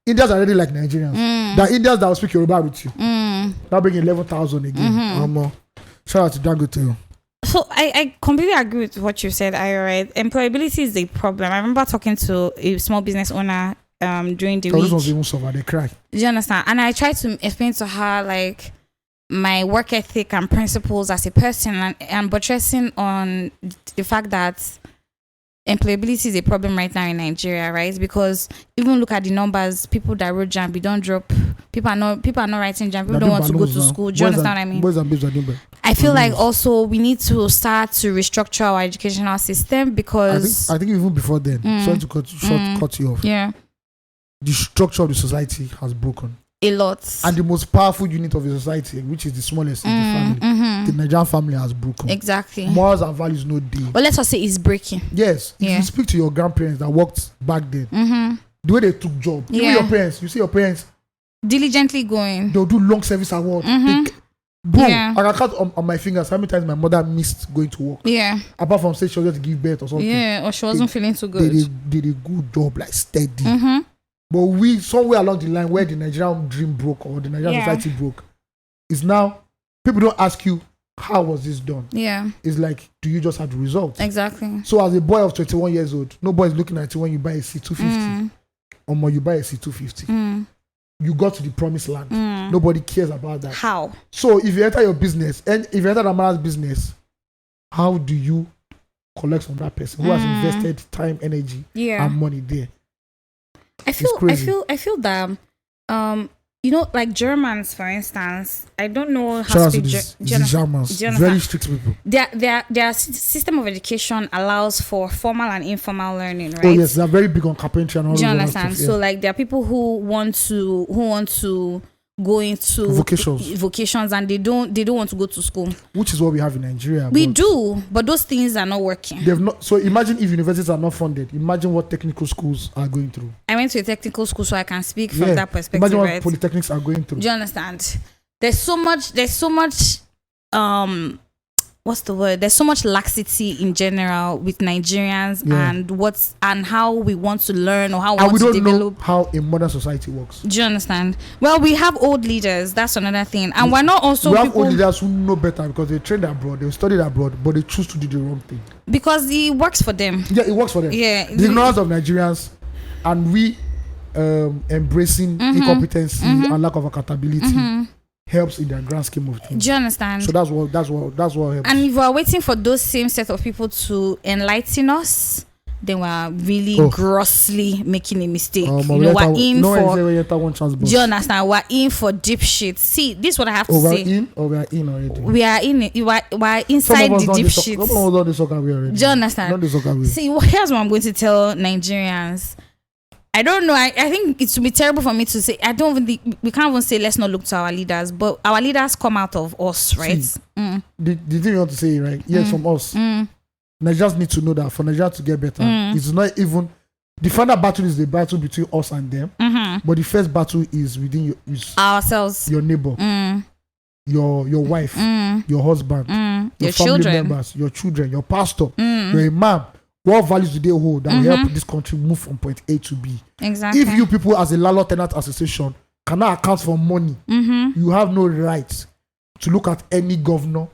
Indians already like Nigerians. There are Indians that will speak Yoruba with you. Now bring 11,000 again. Shout out to Dangote. So I completely agree with what you said, right? Employability is a problem. I remember talking to a small business owner during the week. Those ones even suffer, they cry. Do you understand? And I tried to explain to her like my work ethic and principles as a person, and buttressing on the fact that employability is a problem right now in Nigeria, right? Because even look at the numbers, people that wrote JAMB, we don't drop. People are not writing JAMB. People don't want to go to school. Do you understand what I mean? Boys and babes are doing better. I feel like also we need to start to restructure our educational system, because I think even before then, sorry to cut you off. Yeah. The structure of the society has broken. A lot. And the most powerful unit of the society, which is the smallest, is the family. The Nigerian family has broken. Exactly. Morals and values no day. Well, let's just say it's breaking. Yes. If you speak to your grandparents that worked back then, the way they took job, even your parents, you see your parents diligently going. They'll do long service award. Boom. I can count on my fingers how many times my mother missed going to work. Yeah. Apart from say she was to give birth or something. Yeah, or she wasn't feeling too good. They did a good job, like steady. But we, somewhere along the line where the Nigerian dream broke or the Nigerian society broke, is now people don't ask you, how was this done? Yeah. It's like, do you just have the results? Exactly. So as a boy of 21 years old, nobody's looking at you when you buy a C250. Or when you buy a C250. You got to the promised land. Nobody cares about that. How? So if you enter your business, and if you enter the man's business, how do you collect from that person who has invested time, energy, and money there? I feel that you know, like Germans, for instance, I don't know how to speak Germans. Very strict people. Their system of education allows for formal and informal learning, right? Oh yes, they're very big on carpentry and all that. Do you understand? So like there are people who want to go into vocations and they don't want to go to school, which is what we have in Nigeria. We do, but those things are not working. They've not. So imagine if universities are not funded. Imagine what technical schools are going through. I went to a technical school, so I can speak from that perspective. Imagine what polytechnics are going through. Do you understand? There's so much what's the word? There's so much laxity in general with Nigerians and how we want to learn or how we want to develop. Know how a modern society works. Do you understand? Well, we have old leaders. That's another thing. And we're not also. We have old leaders who know better because they trained abroad, they studied abroad, but they choose to do the wrong thing. Because it works for them. Yeah, it works for them. Yeah. The ignorance of Nigerians and we embracing incompetency and lack of accountability. Helps in their grand scheme of things. Do you understand? So that's what helps. And if we're waiting for those same set of people to enlighten us, then we're really grossly making a mistake. We're in for. Do you understand? We're in for deep shit. See, this is what I have to say. We are in already. We are in it. We're inside the deep shit. Do you understand? See, here's what I'm going to tell Nigerians. I don't know. I think it would be terrible for me to say. I don't even think we can't even say let's not look to our leaders, but our leaders come out of us, right? See, the thing you want to say, right? Yes, from us. Nigerians need to know that for Nigeria to get better, it's not even the final battle is the battle between us and them. But the first battle is within ourselves, your neighbor, your wife, your husband, your family children. Members, your children, your pastor, your imam. What values do they hold that will help this country move from point A to B? Exactly. If you people as a landlord tenant association cannot account for money, you have no right to look at any governor,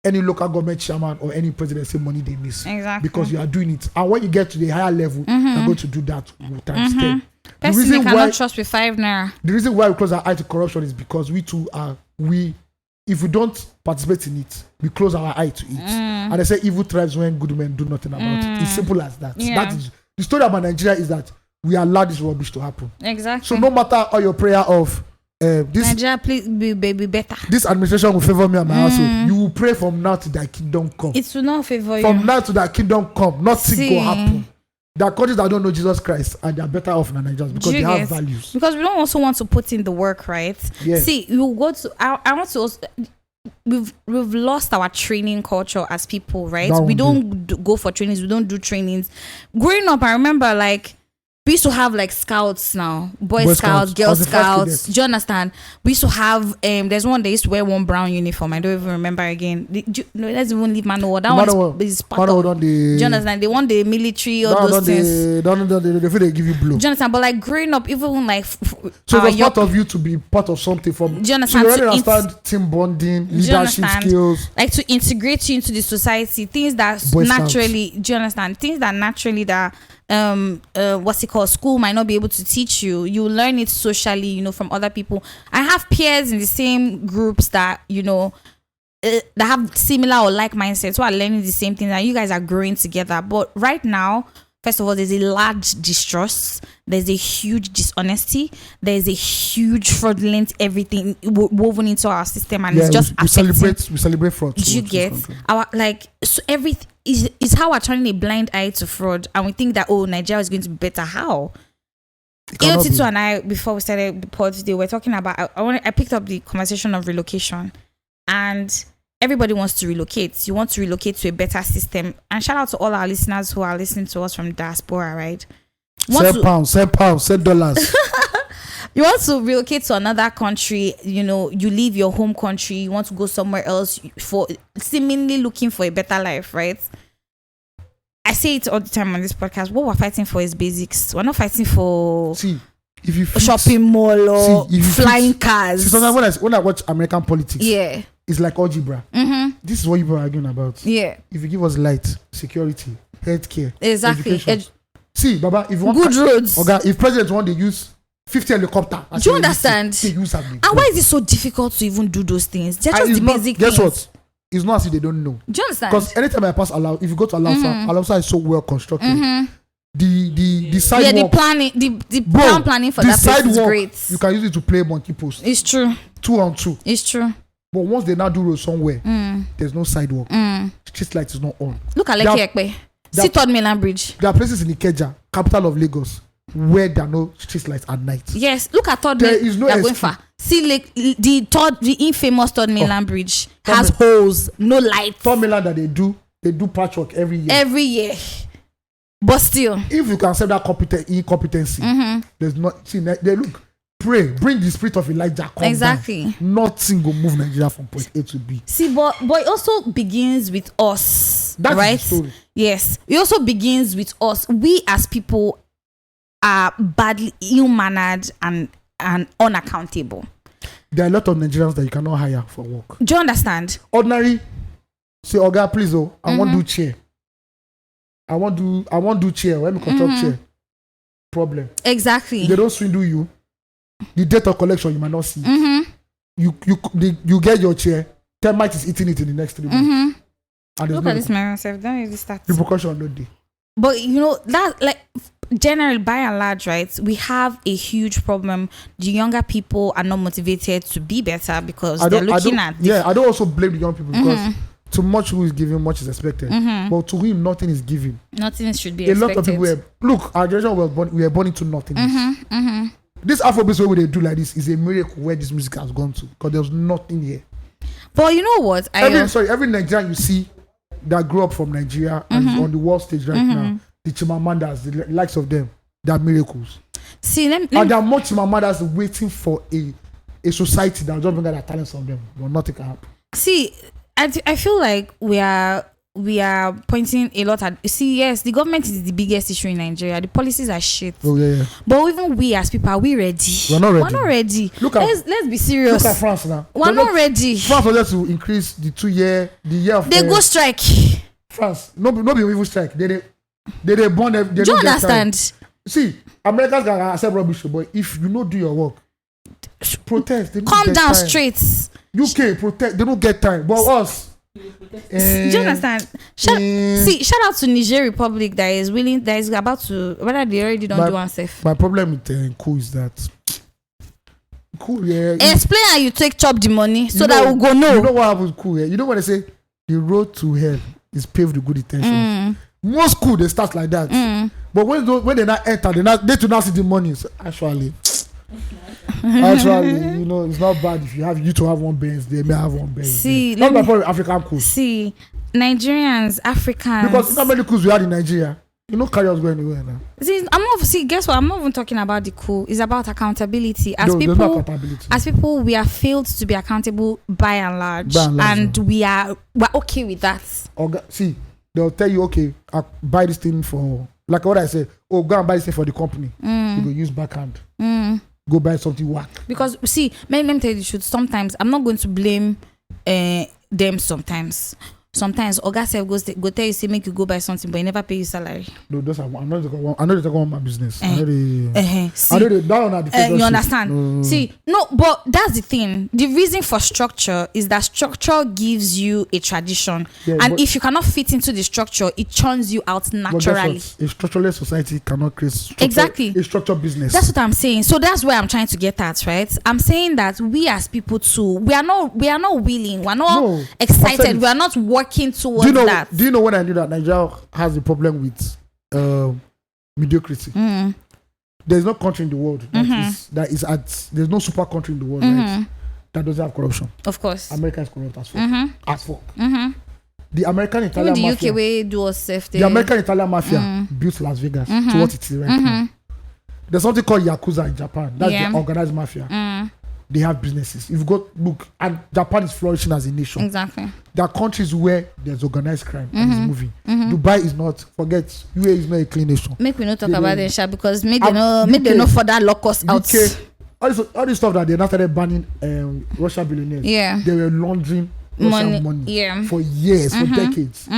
any local government chairman, or any president say money they miss. Exactly. Because you are doing it. And when you get to the higher level, you're going to do that times 10. The Person reason you cannot why trust with 5 naira. the reason why we close our eye to corruption is because if we don't participate in it, we close our eye to it. And they say evil thrives when good men do nothing about it. It's simple as that. Yeah. That is the story about Nigeria, is that we allow this rubbish to happen. Exactly. So no matter all your prayer of this Nigeria, please be better. this administration will favor me and my household, you will pray from now to thy kingdom come. It will not favor you. From now to thy kingdom come, nothing See. will happen. There are countries that don't know Jesus Christ and they are better off than Nigerians because Do they you have get? values. Because we don't also want to put in the work, right? Yeah. See, you go to. I want to. Also, we've lost our training culture as people, right? That We won't don't go for trainings. We don't do trainings. Growing up, I remember like we used to have like scouts now, Boy Boy Scouts, Scouts. Girl I was the first Scouts. cadet. Do you understand? We used to have there's one they used to wear one brown uniform. I don't even remember again. No, let's even leave man over. That one is part of. Do you understand? They want the military, all those things. They feel they give you blow. Do you understand? But like growing up, even like So our it was part of you to be part of something from. Do you understand? So you To already understand team bonding, you leadership understand? skills. like to integrate you into the society, things that Boy Scouts. naturally, do you understand? Things that naturally that what's it called, school might not be able to teach you. You learn it socially, from other people. I have peers in the same groups that that have similar or like mindsets who are learning the same things, and you guys are growing together. But right now, first of all, there's a large distrust. There's a huge dishonesty. There's a huge fraudulent everything woven into our system, and it's just we affecting. celebrate fraud. Do you get our so everything is how we're turning a blind eye to fraud, and we think that Nigeria is going to be better. How? AOT2 and I, before we started the pod today, we're talking about. I picked up the conversation of relocation, and everybody wants to relocate. You want to relocate to a better system. And shout out to all our listeners who are listening to us from diaspora, right? Send dollars. You want to relocate to another country, you leave your home country, you want to go somewhere else for seemingly looking for a better life, right? I say it all the time on this podcast. What we're fighting for is basics. We're not fighting for See, if you shopping mall or flying cars. See, sometimes when I watch American politics, Yeah. it's like algebra. This is what people are arguing about. Yeah. If you give us light, security, healthcare, Exactly. education. See, Baba, if you want Good roads. Okay, if presidents want to use 50 helicopter, Do you understand? they use them. And why is it so difficult to even do those things? They're just the basic Guess things. what? It's not as if they don't know. Do you understand? Because anytime I pass if you go to Alausa is so well constructed. The sidewalk. Yeah, the planning, the town planning for that place is great. You can use it to play monkey post. It's true. 2-on-2. It's true. But once they now do road somewhere, there's no sidewalk. Street light is not on. Look at Lekki Ekpe. See Third Mainland Bridge. There are places in Ikeja, capital of Lagos, where there are no street lights at night. Yes, look at Third There Mainland. is no They're going escape. far. See, the infamous Third Mainland Bridge has holes, no light. Third Mainland that they do patchwork every year. Every year. But still. If you can accept that incompetency, there's not. See, they look. Pray, bring the spirit of Elijah. Come Exactly. down. Nothing will move Nigeria from point A to B. See, but it also begins with us, That's right? the story. Yes, it also begins with us. We as people are badly ill-mannered and unaccountable. There are a lot of Nigerians that you cannot hire for work. Do you understand? Ordinary, say, Oga, please, I want do chair. I want do chair. Let me construct chair. Problem. Exactly. If they don't swindle you, the date of collection you might not see. You get your chair. Termite is eating it in the next 3 months. And Look at this man myself. Don't use this stats. repercussion no day. But that like generally by and large, right? We have a huge problem. The younger people are not motivated to be better because they're looking at. Yeah, I don't also blame the young people because too much who is given, much is expected. But to him, nothing is given. Nothing should be A expected. lot of people look, our generation we were born into nothingness. This Afrobeat way they do like this is a miracle where this music has gone to because there was nothing here. But you know what? Every Nigerian you see that grew up from Nigeria and is on the world stage right now, the Chimamandas, the likes of them, they are miracles. See, and there are more Chimamandas waiting for a society that will just bring out their talents from them, but nothing can happen. See, I feel like we are we are pointing a lot at. See, yes, the government is the biggest issue in Nigeria. The policies are shit. Oh yeah. But even we as people, are we ready? We're not ready. We're not ready. Let's be serious. Look at France now. We're not ready. France wanted to increase the year of. They go strike. France, no be even strike. They burn. They do you understand? See, Americans can accept rubbish, but if you not do your work, protest. Calm down straight. UK protest. They don't get time. But us. Do you understand? Shout out to Niger Republic that is about to, whether they already don't do one safe. My problem with Cool is that yeah. Explain how you chop the money so that we'll go know. You know what happens Cool, yeah? You know when they say the road to hell is paved with good intentions. Most school they start like that. But when they not enter, they do not see the money. So actually, you know, it's not bad if you to have one Benz, they may have one Benz. See, not my problem. African schools. See, Nigerians, Africans. Because how many schools we had in Nigeria? You know, carriers go anywhere now. Guess what? I'm not even talking about the cool. It's about accountability. As there's no accountability. As people, we are failed to be accountable by and large, and we're okay with that. See, they'll tell you, okay, I'll buy this thing for, like what I said. Oh, go and buy this thing for the company. You go use backhand. Go buy something whack. Because see, let me tell you the truth. Sometimes I'm not going to blame them. Sometimes Oga self go tell you say make you go buy something, but he never pay you salary. No, those I know they talk about my business. I know they down at the you understand? See, no, but that's the thing. The reason for structure is that structure gives you a tradition, and if you cannot fit into the structure, it churns you out naturally. A structureless society cannot create exactly a structured business. That's what I'm saying. So that's where I'm trying to get at, right? I'm saying that we as people too, we are not willing, we're not excited, we are not working towards that. Do you know when I knew that Nigeria has a problem with mediocrity? There's no country in the world there's no super country in the world right, that doesn't have corruption. Of course. America is corrupt as fuck. The American Italian even the mafia, UK way do us safe. The American Italian mafia built Las Vegas to what it is right now. There's something called Yakuza in Japan. That's the organized mafia. They have businesses. If you go look, and Japan is flourishing as a nation. Exactly. There are countries where there's organized crime and it's moving. Dubai is not. Forget UAE is not a clean nation. Make we not talk about it, because make they no further lock us out. All this stuff that they now started banning Russian billionaires. Yeah. They were laundering Russian money for years, for decades.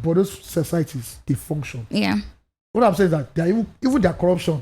But those societies, they function. Yeah. What I'm saying is that they are even their corruption.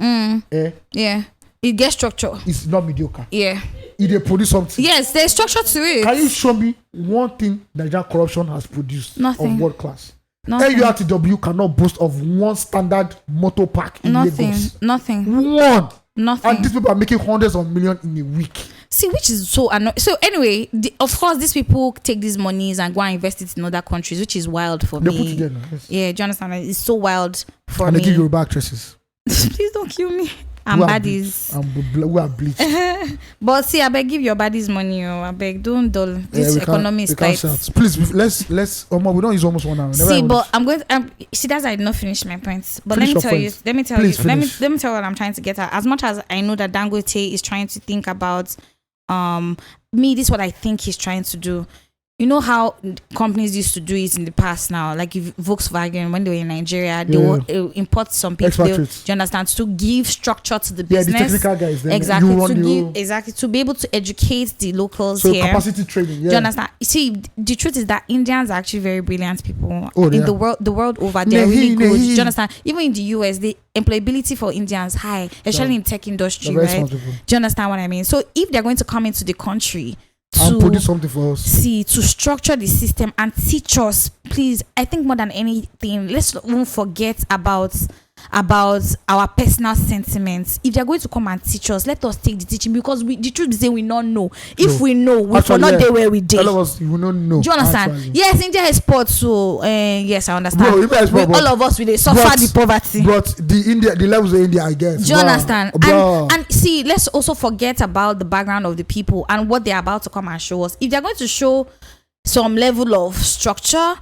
It gets structure. It's not mediocre. Yeah. If they produce something. Yes, there's structure to it. Can you show me one thing Nigerian corruption has produced? Nothing. Of world class? Nothing. AOT2 cannot boast of one standard motor park in Lagos. Nothing. One. Nothing. And these people are making hundreds of millions in a week. See, which is so annoying. So anyway, of course, these people take these monies and go and invest it in other countries, which is wild for me. They put together. Yes. Yeah, do you understand? It's so wild for me. And they give Yoruba actresses. Please don't kill me. I'm baddies. We are bleached. But see, I beg, give your baddies money. I beg, don't dull. This economy is tight. Please, let's. We don't use almost 1 hour. See, but I'm going. See, that's I did not finish my points. But let me tell you. Let me tell you what I'm trying to get at. As much as I know that Dangote is trying to think about, me, this is what I think he's trying to do. You know how companies used to do it in the past now, like if Volkswagen, when they were in Nigeria, they will import some people. Do you understand? To give structure to the business. Yeah, the technical guys. Exactly. To be able to educate the locals so here. Capacity training. Yeah. Do you understand? See, the truth is that Indians are actually very brilliant people. In the world over, they're really good. Do you understand? Even in the US, the employability for Indians high, especially in tech industry, right? Do you understand what I mean? So if they're going to come into the country and produce something for us. See, to structure the system and teach us, please. I think more than anything, let's not forget about our personal sentiments. If they're going to come and teach us, let us take the teaching, because the truth is we don't know. If we know, we will not there where we did. All of us, you will not know. Do you understand? Actually. Yes, India is sport, so yes, I understand. Bro, all of us will suffer the poverty. But the levels of India, I guess. Do you understand? And see, let's also forget about the background of the people and what they're about to come and show us. If they're going to show some level of structure,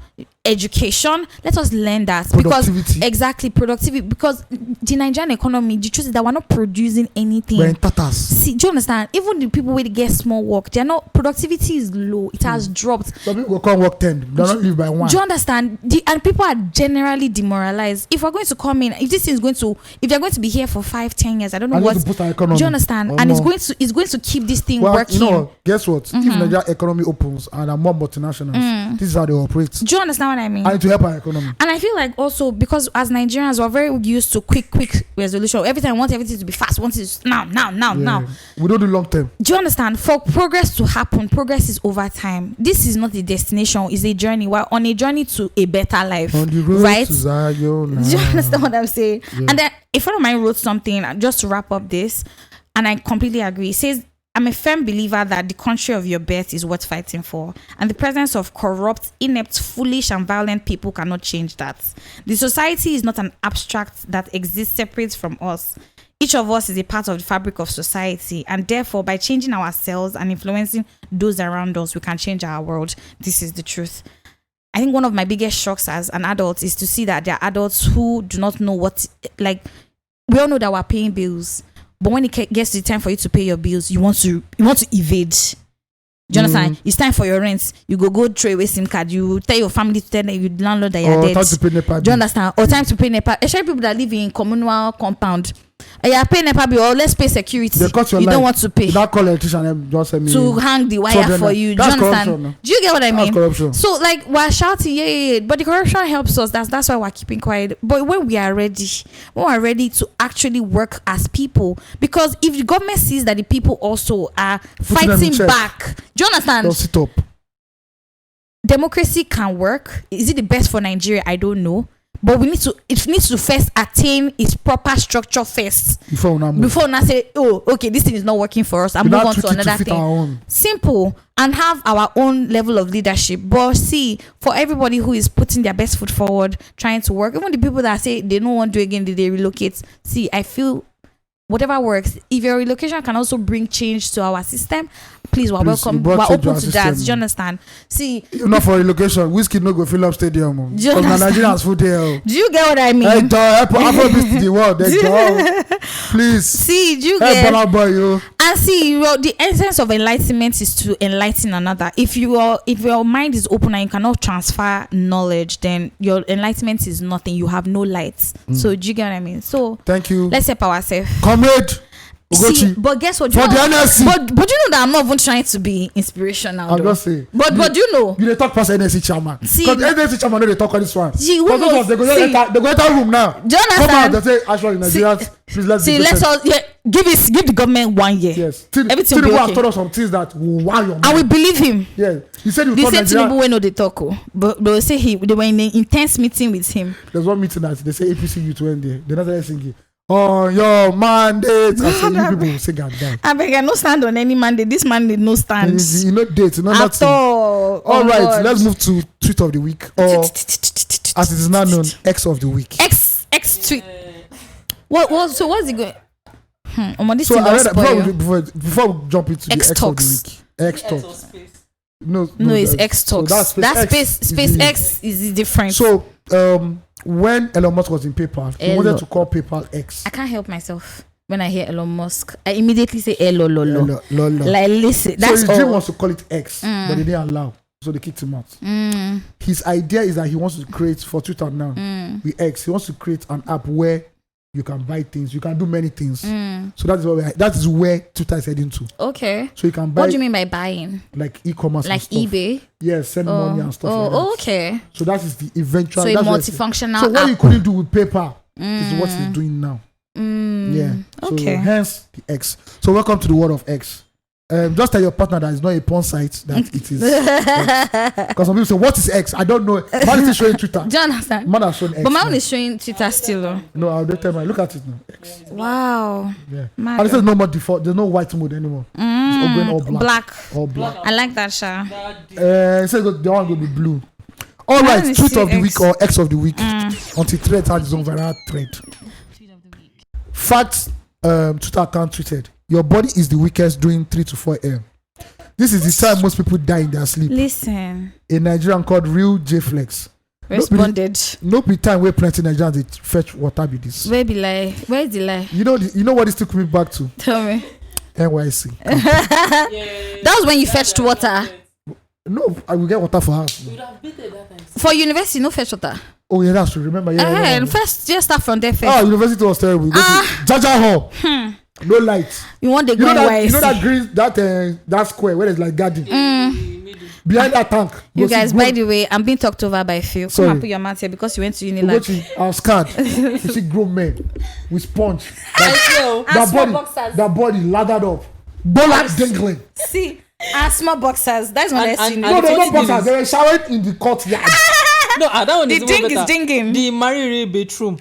education. Let us learn that Productivity. because the Nigerian economy, the truth is that we're not producing anything. We're in tatters. See, do you understand? Even the people where they get small work, they're not, productivity is low. It has dropped. Some people will come work 10. They're not live by 1. Do you understand? And people are generally demoralized. If we're going to come in, if they're going to be here for 5-10 years, I don't know what. To our economy. Do you understand? And it's going to keep this thing working. You know, guess what? If Nigeria economy opens and there are more multinationals, this is how they operate. Do you understand what I mean? And to help our economy. And I feel like also because as Nigerians we're very used to quick resolution. Every time we want everything to be fast, want it now. We don't do long term. Do you understand? For progress to happen, progress is over time. This is not a destination, it's a journey. We're on a journey to a better life. On the road right? to Zion. Do you understand what I'm saying? Yeah. And then a friend of mine wrote something just to wrap up this, and I completely agree. It says, I'm a firm believer that the country of your birth is worth fighting for, and the presence of corrupt, inept, foolish, and violent people cannot change that. The society is not an abstract that exists separate from us. Each of us is a part of the fabric of society, and therefore, by changing ourselves and influencing those around us, we can change our world. This is the truth. I think one of my biggest shocks as an adult is to see that there are adults who do not know what, like, we all know that we're paying bills. But when it gets to the time for you to pay your bills, you want to evade. Do you understand? It's time for your rent. You go throw away SIM card. You tell your family to tell your landlord that you're dead. Time to pay NEPA. Do you understand? Or time to pay NEPA. Especially people that live in communal compound. Yeah, pay NEPA bill or let's pay security. You don't want to pay. That call electrician just send me to hang the wire for you. Do you understand? Do you get what I mean? Corruption. So like we're shouting, yeah, but the corruption helps us. That's why we're keeping quiet. But when we are ready to actually work as people, because if the government sees that the people also are fighting back, do you understand? Don't sit up. Democracy can work. Is it the best for Nigeria? I don't know. But it needs to first attain its proper structure first. Before we say, oh, okay, this thing is not working for us, and move on to another thing. Simple. And have our own level of leadership. But see, for everybody who is putting their best foot forward, trying to work, even the people that say they don't want to do again, they relocate. See, I feel whatever works. If your relocation can also bring change to our system, please, we're welcome. We're open to that. Do you understand? See, not for relocation, whiskey no go fill up stadium. Do you understand? Nigerians food there. Do you get what I mean? Help to the world. Please. See, do you get? And see, the essence of enlightenment is to enlighten another. If your mind is open and you cannot transfer knowledge, then your enlightenment is nothing. You have no light. So do you get what I mean? So thank you. Let's help ourselves. Comrade Ugochi. See, but guess what? For the NYSC. But you know that I'm not even trying to be inspirational. I'm just saying. But you know. You talk past NYSC chairman. See. Because NYSC chairman know they talk on this one. See, because they go enter room now. Do you understand? Come out, they say, actually, Nigerians, please let's see, let's all give the government 1 year. Yes. Everything will be okay. told us some things that will wow your mind. And we believe him. Yeah. He said they said Tinubu when they talk, but they say they were in an intense meeting with him. There's one meeting that they say APC youth went there. They're not singing. On your mandate. I say you people will sing and dance. I beg, I no stand on any mandate. This mandate no stand. You know date, you know nothing. All right, God. Let's move to tweet of the week, or as it is now known, X of the week. X tweet. So what's it going? This so I read before we jump into the X of the week. X talks. No, it's X talks. So space X is different. So when Elon Musk was in PayPal, he wanted to call PayPal X. I can't help myself when I hear Elon Musk. I immediately say lol. Like listen, that's so his dream was to call it X, but they didn't allow, so they kicked him out. His idea is that he wants to create for Twitter now with X. He wants to create an app where you can buy things, you can do many things. So that is where Twitter is heading to. Okay. So you can buy. What do you mean by buying? Like e-commerce, like and stuff. eBay. Yes, send money and stuff like that. Okay. So that is the eventual. So a multifunctional app. So what you couldn't do with PayPal is what he's doing now. Yeah. Okay. So hence the X. So welcome to the world of X. Just tell your partner that it's not a porn site, that it is X. Because some people say, what is X? I don't know. Man is showing Twitter. Do you understand? Man has shown X. But my own is showing Twitter still. No, I'll tell my look at it now. X. Wow. Yeah. And it says no more default. There's no white mode anymore. It's all black. All black. I like that, Sha. It says the one will be blue. All right, tweet of the week or X of the week. Until thread has its own viral thread. Facts. Twitter account tweeted, your body is the weakest during 3 to 4 a.m. This is the time most people die in their sleep. Listen. A Nigerian called Real J Flex Responded. No be time where plenty Nigerians they fetch water be this. Where be lie? Where is the lie? You know what this took me back to? Tell me. NYSC. That was when you fetched water. No, I will get water for house. You would have beaten that time. For university, no fetch water. Oh yeah, that's true. Remember, yeah. First, just start from there first. Ah, university was terrible. You go to Jaja Hall. No lights. You want the You know green that green that square where there's like garden. Behind that tank. You guys, by the way, I'm being talked over by Phil. Come and put your mouth here because you went to uni. I was scared. You see grown men with sponge. That body lathered up. Bola dangling. See, and small boxers. That's what I see. No, they're not boxers. They were showering in the courtyard. No, that one the is ding is dinging. The Mariri bedroom.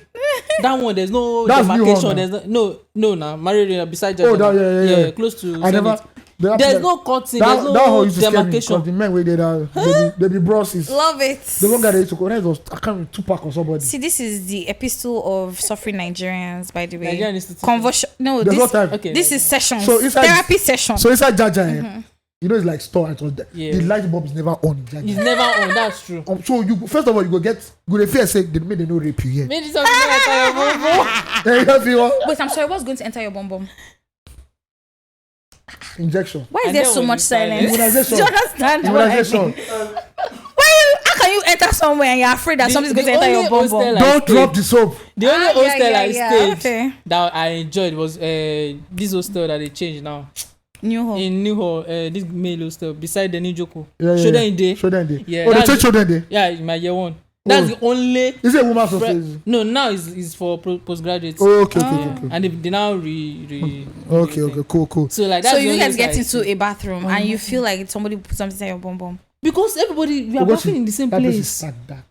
That one, there's no That's demarcation. There's no Mariri beside. Oh, yeah. Close to. There's no curtain. That There's no hall used to scare me demarcation. because the men where they be brosses. Love it. The one guy they used to go, that was I can't remember Tupac or somebody. See, this is the epistle of suffering Nigerians, by the way. Nigerian institution. Conversion. No, There's no time. Okay. this is sessions. So inside- therapy session. So inside Jaja, you know it's like store. Yeah. The light bulb is never on in Jaja. It's never on. That's true. So you first of all you go the fear say they no rape you here. Maybe something like that. Wait, I'm sorry. What's going to enter your bum? Injection. Why is And there then so when much you find silence? Immunization. Do you understand? what I Immunization. mean? How can you enter somewhere and you're afraid that something's going to enter your bum? Don't drop the soap. The only hostel I stayed okay. that I enjoyed was this hostel that they changed now. New home. In New Hall, this male hostel beside the Nijoko. Yeah. Shoulder Day. Yeah, Oh, they take children there. Yeah, in my year one. That's the only. Is it a woman's hostel? No, now is for postgraduates. Oh, okay. And they now Okay, cool. So like So that's you the guys only get place I into stayed. a bathroom and you feel like somebody put something in your bum. Because everybody we are bathing in the same that place. Stack dark.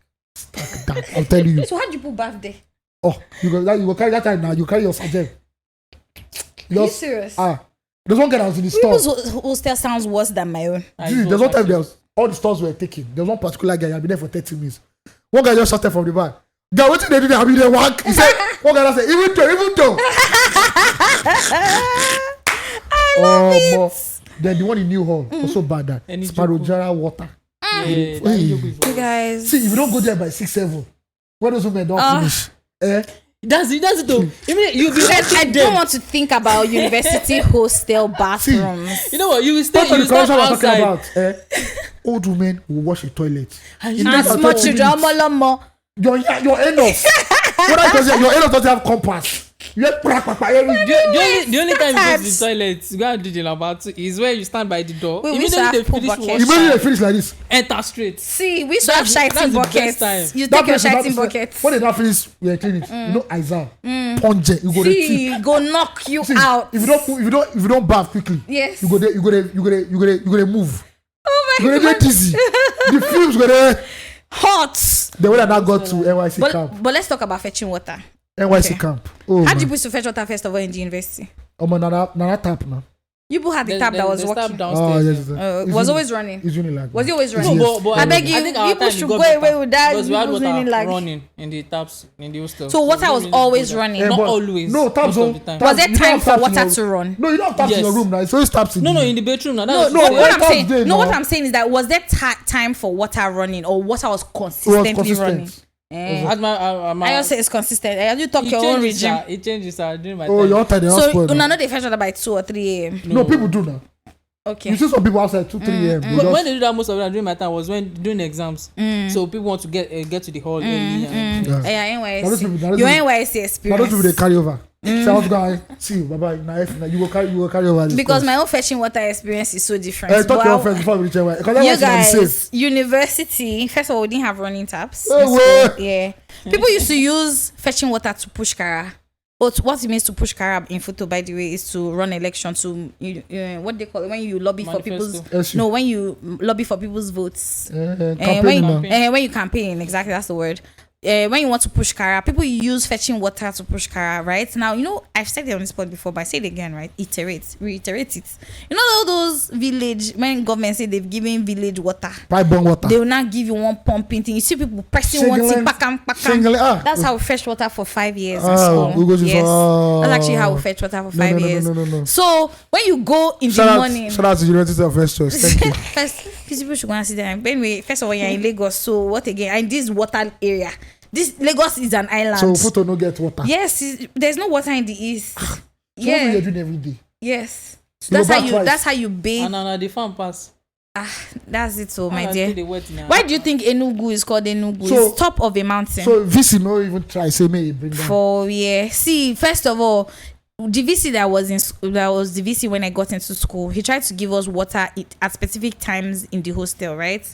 I'm telling you. So how do you put bath there? Oh, you go carry that time now. You carry your sergeant. Are you serious? There's one guy that was in the store. People's hostel sounds worse than my own. There's one time all the stores were taken. There's one particular guy. I've been there for 30 minutes. One guy just shouted from the back. Guy, what did they do there? I've been there work. He said, one guy said, even though. I love it. Then the one in New Hall also bad that. Sparrowjara water. Yeah, You guys. See, if you don't go there by 6-7, when those women don't finish, That's it though. You'll be I don't want to think about university hostel bathrooms. You know what? You will stay. That's You what stand I'm talking outside. about. Old women will wash the toilet. And And small children, Your anus. What I say, your anus doesn't have compass. You have The only time you go to the toilet, you gotta do the number 2 is where you stand by the door. Wait, we used to have pool buckets. Imagine they finish like this. Enter straight. See, we used to have That's shiting the best buckets. time. You That take your place is shiting not- buckets. When they not finish, we clean it. You know, Isa, pungent. You go to See, go knock you See, out. if you don't bath quickly, Yes. you go there move. Oh You my go there god. dizzy. The fumes go there. Hot. The way that I got to NYC camp. But let's talk about fetching water. NYC okay. camp. Oh, How did you man. put to fetch water first of all in the university? Oh man, Nana tap now. You both had the tap that was There's tap working. downstairs. Oh yes. It was always running. It's really like. Was it always It's running? yes. But I beg you, think our people time should it go got away better with that. because we had People's water meaning, like- running in the taps in the hostel. So water we was didn't really always go there. running. Yeah, Not but- always. No, taps most of on. the time. Was there You don't time have for taps in water your- to run? No, you don't have taps in Yes. your room now. It's always taps in. No, the- in the bedroom now. No, That's no, What when I'm taps saying, there no, what now, I'm saying is that was there time for water running or water was it was consistently consistent. running? At my I also say it's consistent. I you talk it your own changes, regime. It changes during my Oh, time. your time they don't So spoil. una now. know they fetch water by 2 or 3 a.m. No, people do now. Okay. You see some people outside 2-3 a.m. When they do that most of the time during my time was when doing exams. So people want to get to the hall early. And, Yeah, Now those people- now NYSC. those Your people- NYSC Now those people they experience. carry over. So I was going see you, bye bye. Now you will carry over. This Because course. my own fetching water experience is so different. Talk to But your friends before we reach anywhere. Because that you was safe. guys, university, first of all, we didn't have running taps. Oh, in school. well. Yeah. People used to use fetching water to push kara. But what it means to push kara in photo, by the way, is to run election to what they call it when you lobby for people's SU. no when you lobby for people's votes. Campaigning now. When you campaign, exactly that's the word. when you want to push Kara, people use fetching water to push Kara, right? Now, I've said it on this spot before, but I say it again, right? Reiterate it. All those village, when government say they've given village water, pipe-borne water, they will not give you one pumping thing. You see people pressing one thing, pakam. That's how we fetch water for 5 years in school. Yes. That's actually how we fetch water for 5 years. No. So, when you go in the morning... Shout out to University of Westchester. Thank you. First, people should go and sit there. But anyway, first of all, you're in Lagos. So, what again? In this water area. This Lagos is an island. So Futo no get water. Yes, there's no water in the east. So what you're doing every day. Yes. So that's how you bathe. No, the farm pass. That's it, so my dear. Why do you think Enugu is called Enugu? So, it's top of a mountain. So VC no even try say me bring down. For See, first of all, the VC that was the VC when I got into school. He tried to give us water at specific times in the hostel, right?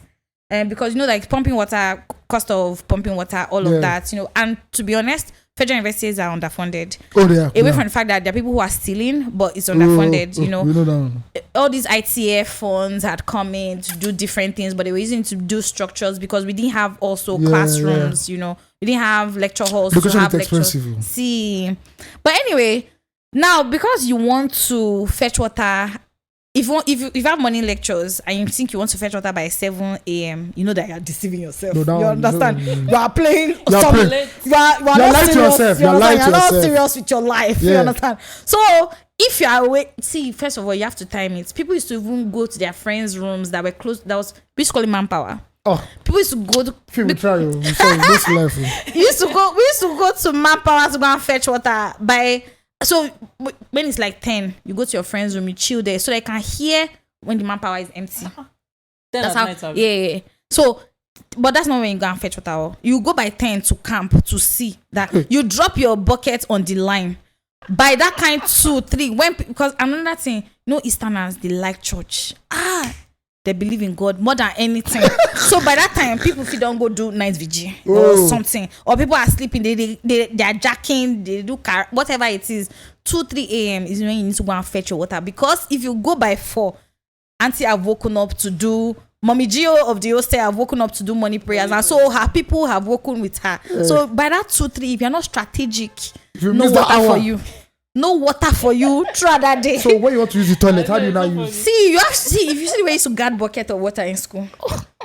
Because like pumping water, cost of pumping water, all of that, and to be honest, federal universities are underfunded. Oh, they are. Away from the fact that there are people who are stealing, but it's underfunded. We know that. All these ITF funds had come in to do different things, but they were using to do structures because we didn't have also classrooms. We didn't have lecture halls. Education to have is expensive. See, but anyway, now because you want to fetch water. If you have morning lectures and you think you want to fetch water by 7 a.m., you know that you're deceiving yourself. You understand? You are playing. You are not serious. You're not serious with your life. You understand? So if you are awake, see, first of all, you have to time it. People used to even go to their friends' rooms that were close. We used to call it manpower. Oh, people used to go to. We try. Sorry, this life. We used to go to manpower to go and fetch water by. So when it's like 10, you go to your friend's room, you chill there, so they can hear when the manpower is empty. That's how. Yeah. So, but that's not when you go and fetch water. You go by 10 to camp to see that you drop your bucket on the line. By that kind 2, 3, because another thing, Easterners, they like church. They believe in God more than anything. So by that time, people don't go do night vigil or something. Or people are sleeping, they are jacking, they do whatever it is. 2, 3 a.m. is when you need to go and fetch your water. Because if you go by 4, Auntie have woken up to do, Mommy Gio of the hostel have woken up to do morning prayers. And so her people have woken with her. So by that 2, 3, if you're not strategic, no water for you. No water for you throughout that day. So when you want to use the toilet, how do you not use? See, you have to see if you see the way you used to guard bucket of water in school.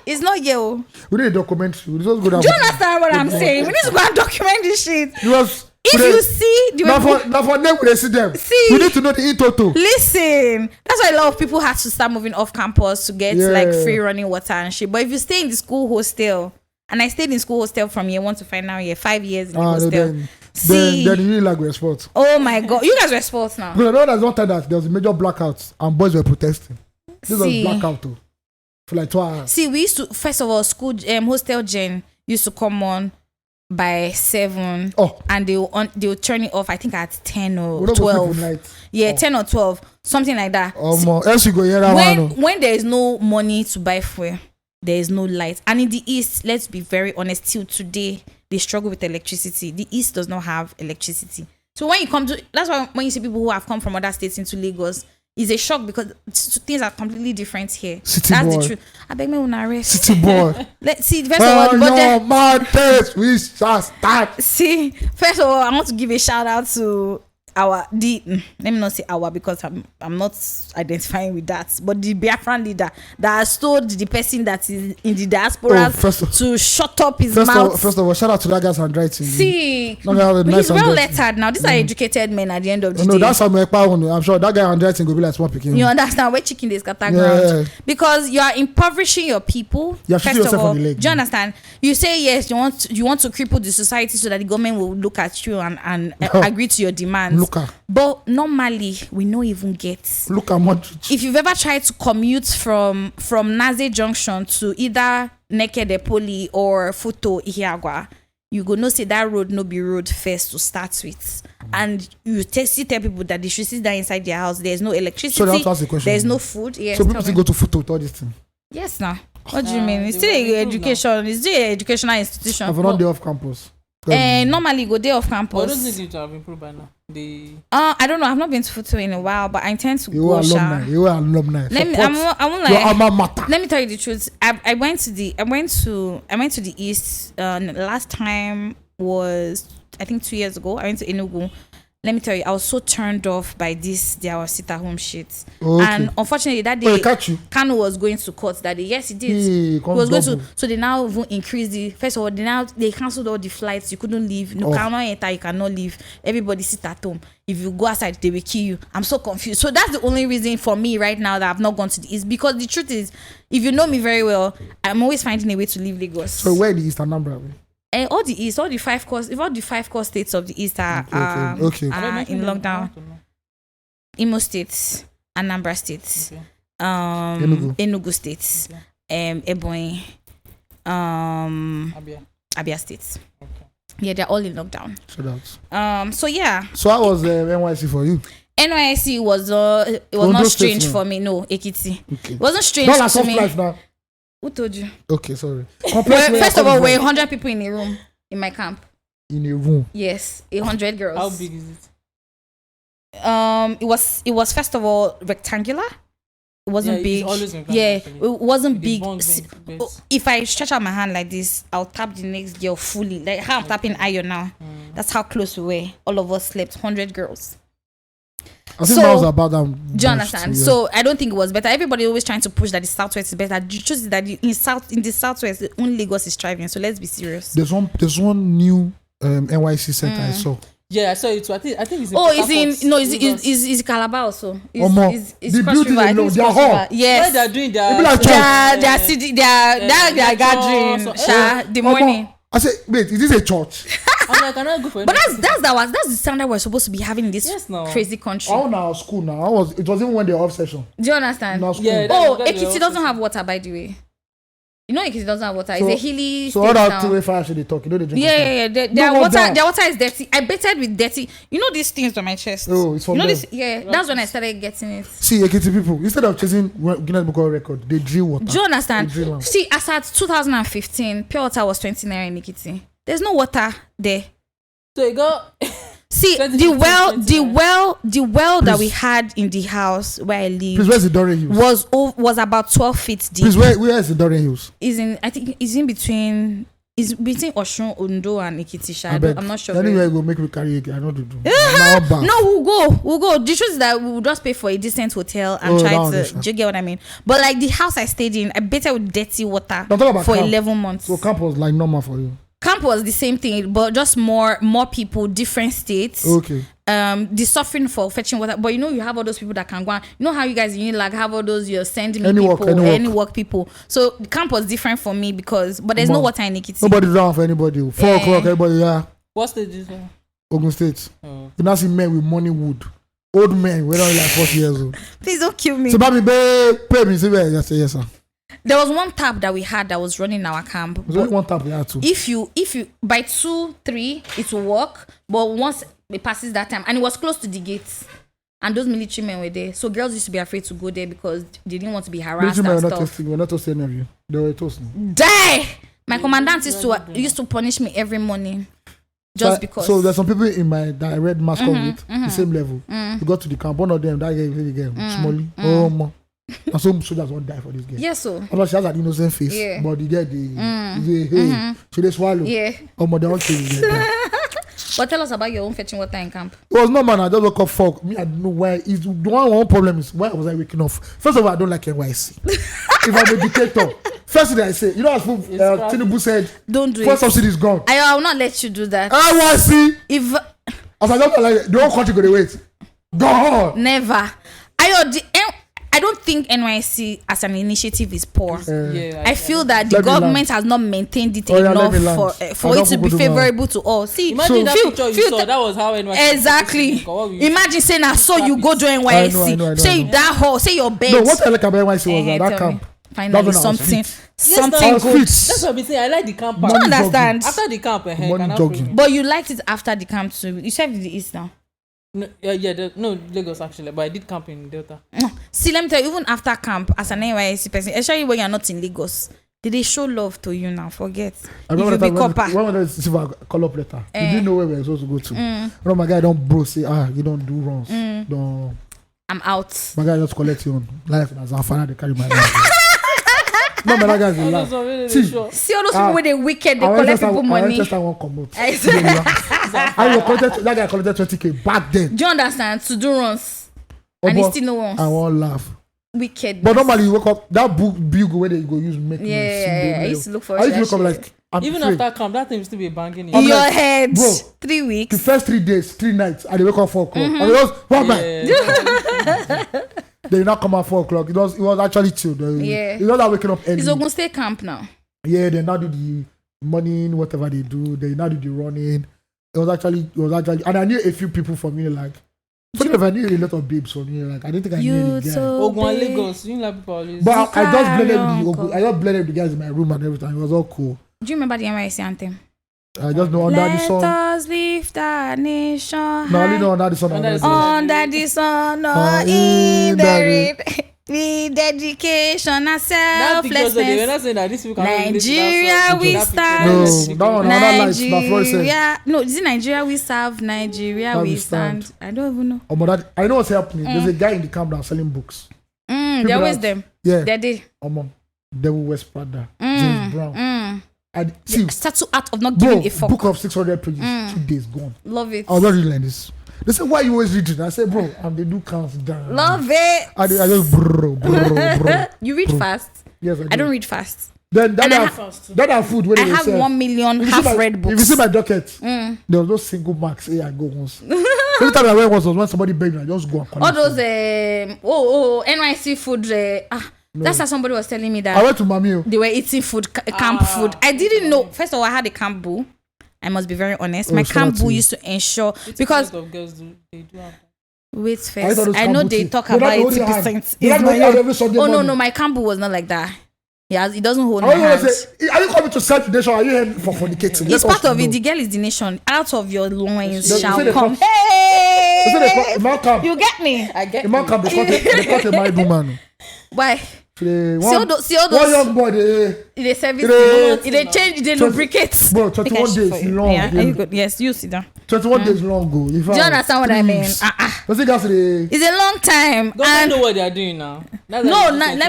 It's not yellow. We need a documentary. Do you understand what I'm saying? We need to go and document this shit. If you see the way now for them we see them. We need to know the itoto. Listen, that's why a lot of people have to start moving off campus to get like free running water and shit. But if you stay in the school hostel, and I stayed in school hostel from year 1 to final year, 5 years in the hostel. Then you really like we're sports. Oh my god, you guys were sports now. Because I know there's one time that there was a major blackout and boys were protesting. This was blackout too. For like 2 hours. See, we used to first of all school hostel gen used to come on by 7. And they will turn it off I think at 10 or 12. Yeah, 10 or 12. Something like that. Else you go here when there is no money to buy fuel, there is no light. And in the east, let's be very honest, till today they struggle with electricity. The east does not have electricity. So when you come to, that's why when you see people who have come from other states into Lagos, it's a shock because things are completely different here. That's the truth. I beg me una rest. City boy. Let's see. First of all, we shall start. See, first of all, I want to give a shout out to let me not say our because I'm not identifying with that, but the Biafran leader that has told the person that is in the diaspora to shut up his mouth. First of all, shout out to that guy's handwriting. See, he's well lettered now. These are educated men at the end of the day. No, that's how I'm sure that guy handwriting will be like small picking. You understand where chicken is scatter ground because you are impoverishing your people. You have to first of all, on the leg, do you understand? You say yes, you want to cripple the society so that the government will look at you and agree to your demands. But normally we don't even get. Look at what. If you've ever tried to commute from Naze Junction to either Nekede Poli or Futo Ihiagwa, you go no say that road no be road first to start with, and you tell people that they should sit down inside their house. There's no electricity. So that's the question. There's no food. Yes. So people still go to Futo with all this thing. Yes, now. What do you mean? It's still education. It's still an educational institution. I've not day off campus. Normally go day off But I don't campus. think it have improved by now. I don't know. I've not been to Futo in a while, but I intend to You go. are alumni. You are alumni. Let me. Support I won't your like. alma mater. Let me tell you the truth. I went to the east. Last time was I think 2 years ago. I went to Enugu. Let me tell you, I was so turned off by their sit at home shit. Okay. And unfortunately, that Oh, day, he catch you. Kanu was going to court that day. Yes, he did. He He come was going to. double. So they now even increased the. First of all, they cancelled all the flights. You couldn't leave. No, cannot enter. You cannot leave. Everybody sit at home. If you go outside, they will kill you. I'm so confused. So that's the only reason for me right now that I've not gone to the east. Because the truth is, if you know me very well, I'm always finding a way to leave Lagos. So where in the East Anambra? And all the east, all the five core states of the east are, Okay. are in lockdown. Imo states, Anambra states, Enugu states, Ebonyi, Abia states. Okay. Yeah, they're all in lockdown. So that's. So yeah, So how was NYC for you? NYSC was it was Ondo not State strange now. for me. No, Ekiti. Okay. It wasn't strange Not like to soft me. life now. Who told you? Okay, sorry. First of all, we're 100 people in a room in my camp. in a room. Yes, 100 girls. How big is it? It was first of all rectangular. It wasn't big. It's always been Yeah, rectangular, it wasn't The big. bunk beds. If I stretch out my hand like this, I'll tap the next girl fully. Like how I'm tapping iron now. That's how close we were. All of us slept. 100 girls. I think So, that was about that. Do you understand? Yeah. So I don't think it was better. Everybody always trying to push that the southwest is better. The truth is that in the southwest, only Lagos is thriving. So let's be serious. there's one new NYC center I saw. Yeah, I saw it too. I think it's in Oh, Port it's in Harcourt, no, Lagos. it's Calabar also. Omo, It's the Cross building River. I think alone, it's their Cross hall. River. Yes. Where they're doing People like their They are city. They are lecture, gathering. so- Sha, the morning. I said, wait, is this a church? I'm like, I cannot go for it. But that's the sound that we're supposed to be having in this Yes, no. crazy country. All now school now. It was even when they were off session. Do you understand? Now school. Yeah, Oh, That's Ekiti the doesn't office. have water, by the way. You know Ekiti doesn't have water. So- It's a hilly So state all that now. two way fire should they talk? You know they drink. Yeah. Their No water, wonder. their water is dirty. I betted with dirty. You know these things on my chest. Oh, it's from you know them. this. Yeah, that's when I started getting it. See, Ekiti people, instead of chasing Guinness Book of Record, they drill water. Do you understand? They drill am. See, as at 2015, pure water was 20 naira in Ekiti. There's no water there. So it got See, 2015, the well that Please. we had in the house where I Please, lived where's the Dorian Hills? was about 12 feet deep. Please, where is the Dorian Hills? I think it's in between. It's between Osun, Ondo, and Ekiti. Sha. I beg. I'm not sure. Anyway, go make me carry it. I know to do. Now back. No, we'll go. The truth is that we will just pay for a decent hotel and Oh, try that to. was it, Do you get what I mean? But like the house I stayed in, I betted with dirty water Don't talk about for camp. 11 months. So camp was like normal for you. Camp was the same thing, but just more people, different states. Okay. The suffering for fetching water, but you have all those people that can go. You know how you guys like have all those you're sending me Any work, people, any work. work people. So the camp was different for me but there's no Come on. water in Ekiti. Nobody's around for anybody. 4 o'clock, everybody, yeah. what stage is that? Ogun State. Oh. You now see men with money wood. Old men, we're only like 40 years old. Please don't kill me. So, baby, pay me. Say, yes, say, yes, sir. There was one tap that we had that was running in our camp. There's only one tap we had to. If you by 2-3 it will work, but once it passes that time, and it was close to the gates, and those military men were there, so girls used to be afraid to go there because they didn't want to be harassed Military men and were not stuff. testing. We're not toasting any of you. They were toasting. Die. My commandant used to punish me every morning just because. So there's some people in my that I read mass with the same level. We got to the camp. One of them, that guy, Smally. Oh, man. And some soldiers won't die for this game. Yes, so. Although she has an innocent face, Yeah. but the girl, hey, should they swallow? Yeah. Oh, my, they won't kill you. But tell us about your own fetching water in camp. It was no man. I just woke up. Fuck me. I don't know why. It's the one problem is why was I waking up? First of all, I don't like NYC. If I'm a dictator, first thing I say, you know, as Tinubu said, Don't do first it. subsidy is gone. I will not let you do that. NYC. If As I don't like the whole country gonna wait. Gone. never. I don't think NYC as an initiative is poor. Yeah, I feel that the Let me government land. has not maintained it Oh, yeah, let me enough land. for I it don't to be go do now. favorable to all. See, Imagine that feel- picture you feel saw. that- That was how NYC. Exactly. What we- Imagine saying I saw you go join I know, NYSC. Say that hall, say your bed. No, what I like about NYC was that Tell me. camp. Finally, That's when I was something fit. something I was good. fit. That's what I've been saying. I like the camp. Do you Money understand? After the camp, Money jogging. But you liked it after the camp too. You served in the east now. No, Lagos actually, but I did camp in Delta. See, let me tell you, even after camp, as an NYSC person, especially when you're not in Lagos, Did they show love to you now? Forget. I If remember you that be time copper. when I receive a call-up letter. You didn't know where we were supposed to go to. One of my guy don't bro say, you don't do runs. Don't. I'm out. My guy just collect you on life as a father. They carry my life. No, my guy will laugh. See all those people with the wicked, they collect people money. I just won't come out. That guy collected 20K back then. Do you understand? To do runs. And he still no ones. I won't laugh. Wicked. But normally you wake up, that book bugle where they go use make noise. Yeah. I used to look for I used to wake up like, I'm even afraid. after camp, that thing will still be banging in in your like, head. bro, 3 weeks. The first 3 days, 3 nights, and they wake up 4 o'clock. And they just, what man? They not come at 4 o'clock. It was actually chill. It's not that waking up early. It's Ogun State camp now. Yeah, they now do the morning, whatever they do. They now do the running. It was actually, and I knew a few people from like. Funny enough, I knew a lot of babes from like I didn't think I knew any guy. Ogun and Lagos, you like people always. But I just blended the guys in my room and everything. It was all cool. Do you remember the NYSC anthem? I just know under the sun. Let us lift our nation. No, I only know under the sun. Under the sun or in the rain. With dedication and selflessness. Nigeria we stand. Nigeria. No, is it Nigeria we serve? Nigeria we stand. I don't even know. I know what's happening. There's a guy in the camp now selling books. They're always them. Yeah. They're they. Devil West Prada. James Brown. And see, statue out of not giving a fuck. Book of 600 pages. 2 days gone. Love it. I was not reading like this. They say, why you always reading? I say, bro, they do counts down. Love it. I just bro. You read fast? Yes, I don't read fast. Then that food when I have 1 million half-read books. If you see my docket, there was no single marks. Hey, I go once. Every time I went once was when somebody begged me, I just go and collect. All those NYSC food. That's how somebody was telling me that. I went to Mamio. They were eating food, camp food. I didn't know. First of all, I had a camp boo. I must be very honest. My camp boo used to ensure because. Wait first. I know they talk about 80%. Oh no, my camp boo was not like that. Yeah, it doesn't hold my hand. Are you coming to serve the nation? Are you here for fornicating? It's part of it. The girl is the nation. Out of your loins shall come. Hey, you get me? I get me. They cut a married woman. Why? See all those young boy they service they change, they lubricate. Bro, 21 days long. Yeah, yes, you sit down. 21 days long ago. Do you understand what I mean? It's a long time. Don't know what they are doing now. Let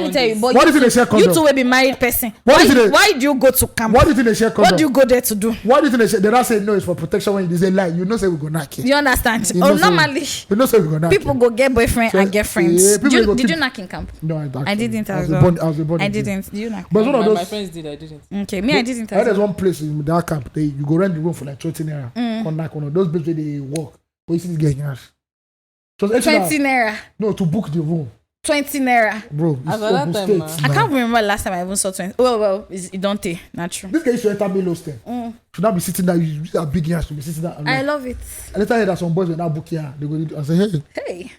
me tell you. But what if they share condom? You two will be married person. Why do you go to camp? What do you think they share condom? What do you go there to do? What do you think they share? They don't say no, it's for protection when you say lie. You know say we go knock it. Do you understand? Normally you know say we go knock people go get boyfriend and girlfriends. Did you knock in camp? No, I didn't. I was born. I didn't. Do you knock? But one of those. My friends did. I didn't. Okay, me I didn't. There's one place in that camp. You go rent the room for like 20 naira. Come knock one of those places they walk. But you see this guy cash. 20 naira. No, to book the room. 20 naira. Bro, I can't remember last time I even saw 20. Well, it don't take. Not true. This guy used to enter Milo Stem. Should not be sitting there. You a big ass to be sitting there. I love it. I later heard that some boys were now booking here. They go and say, hey.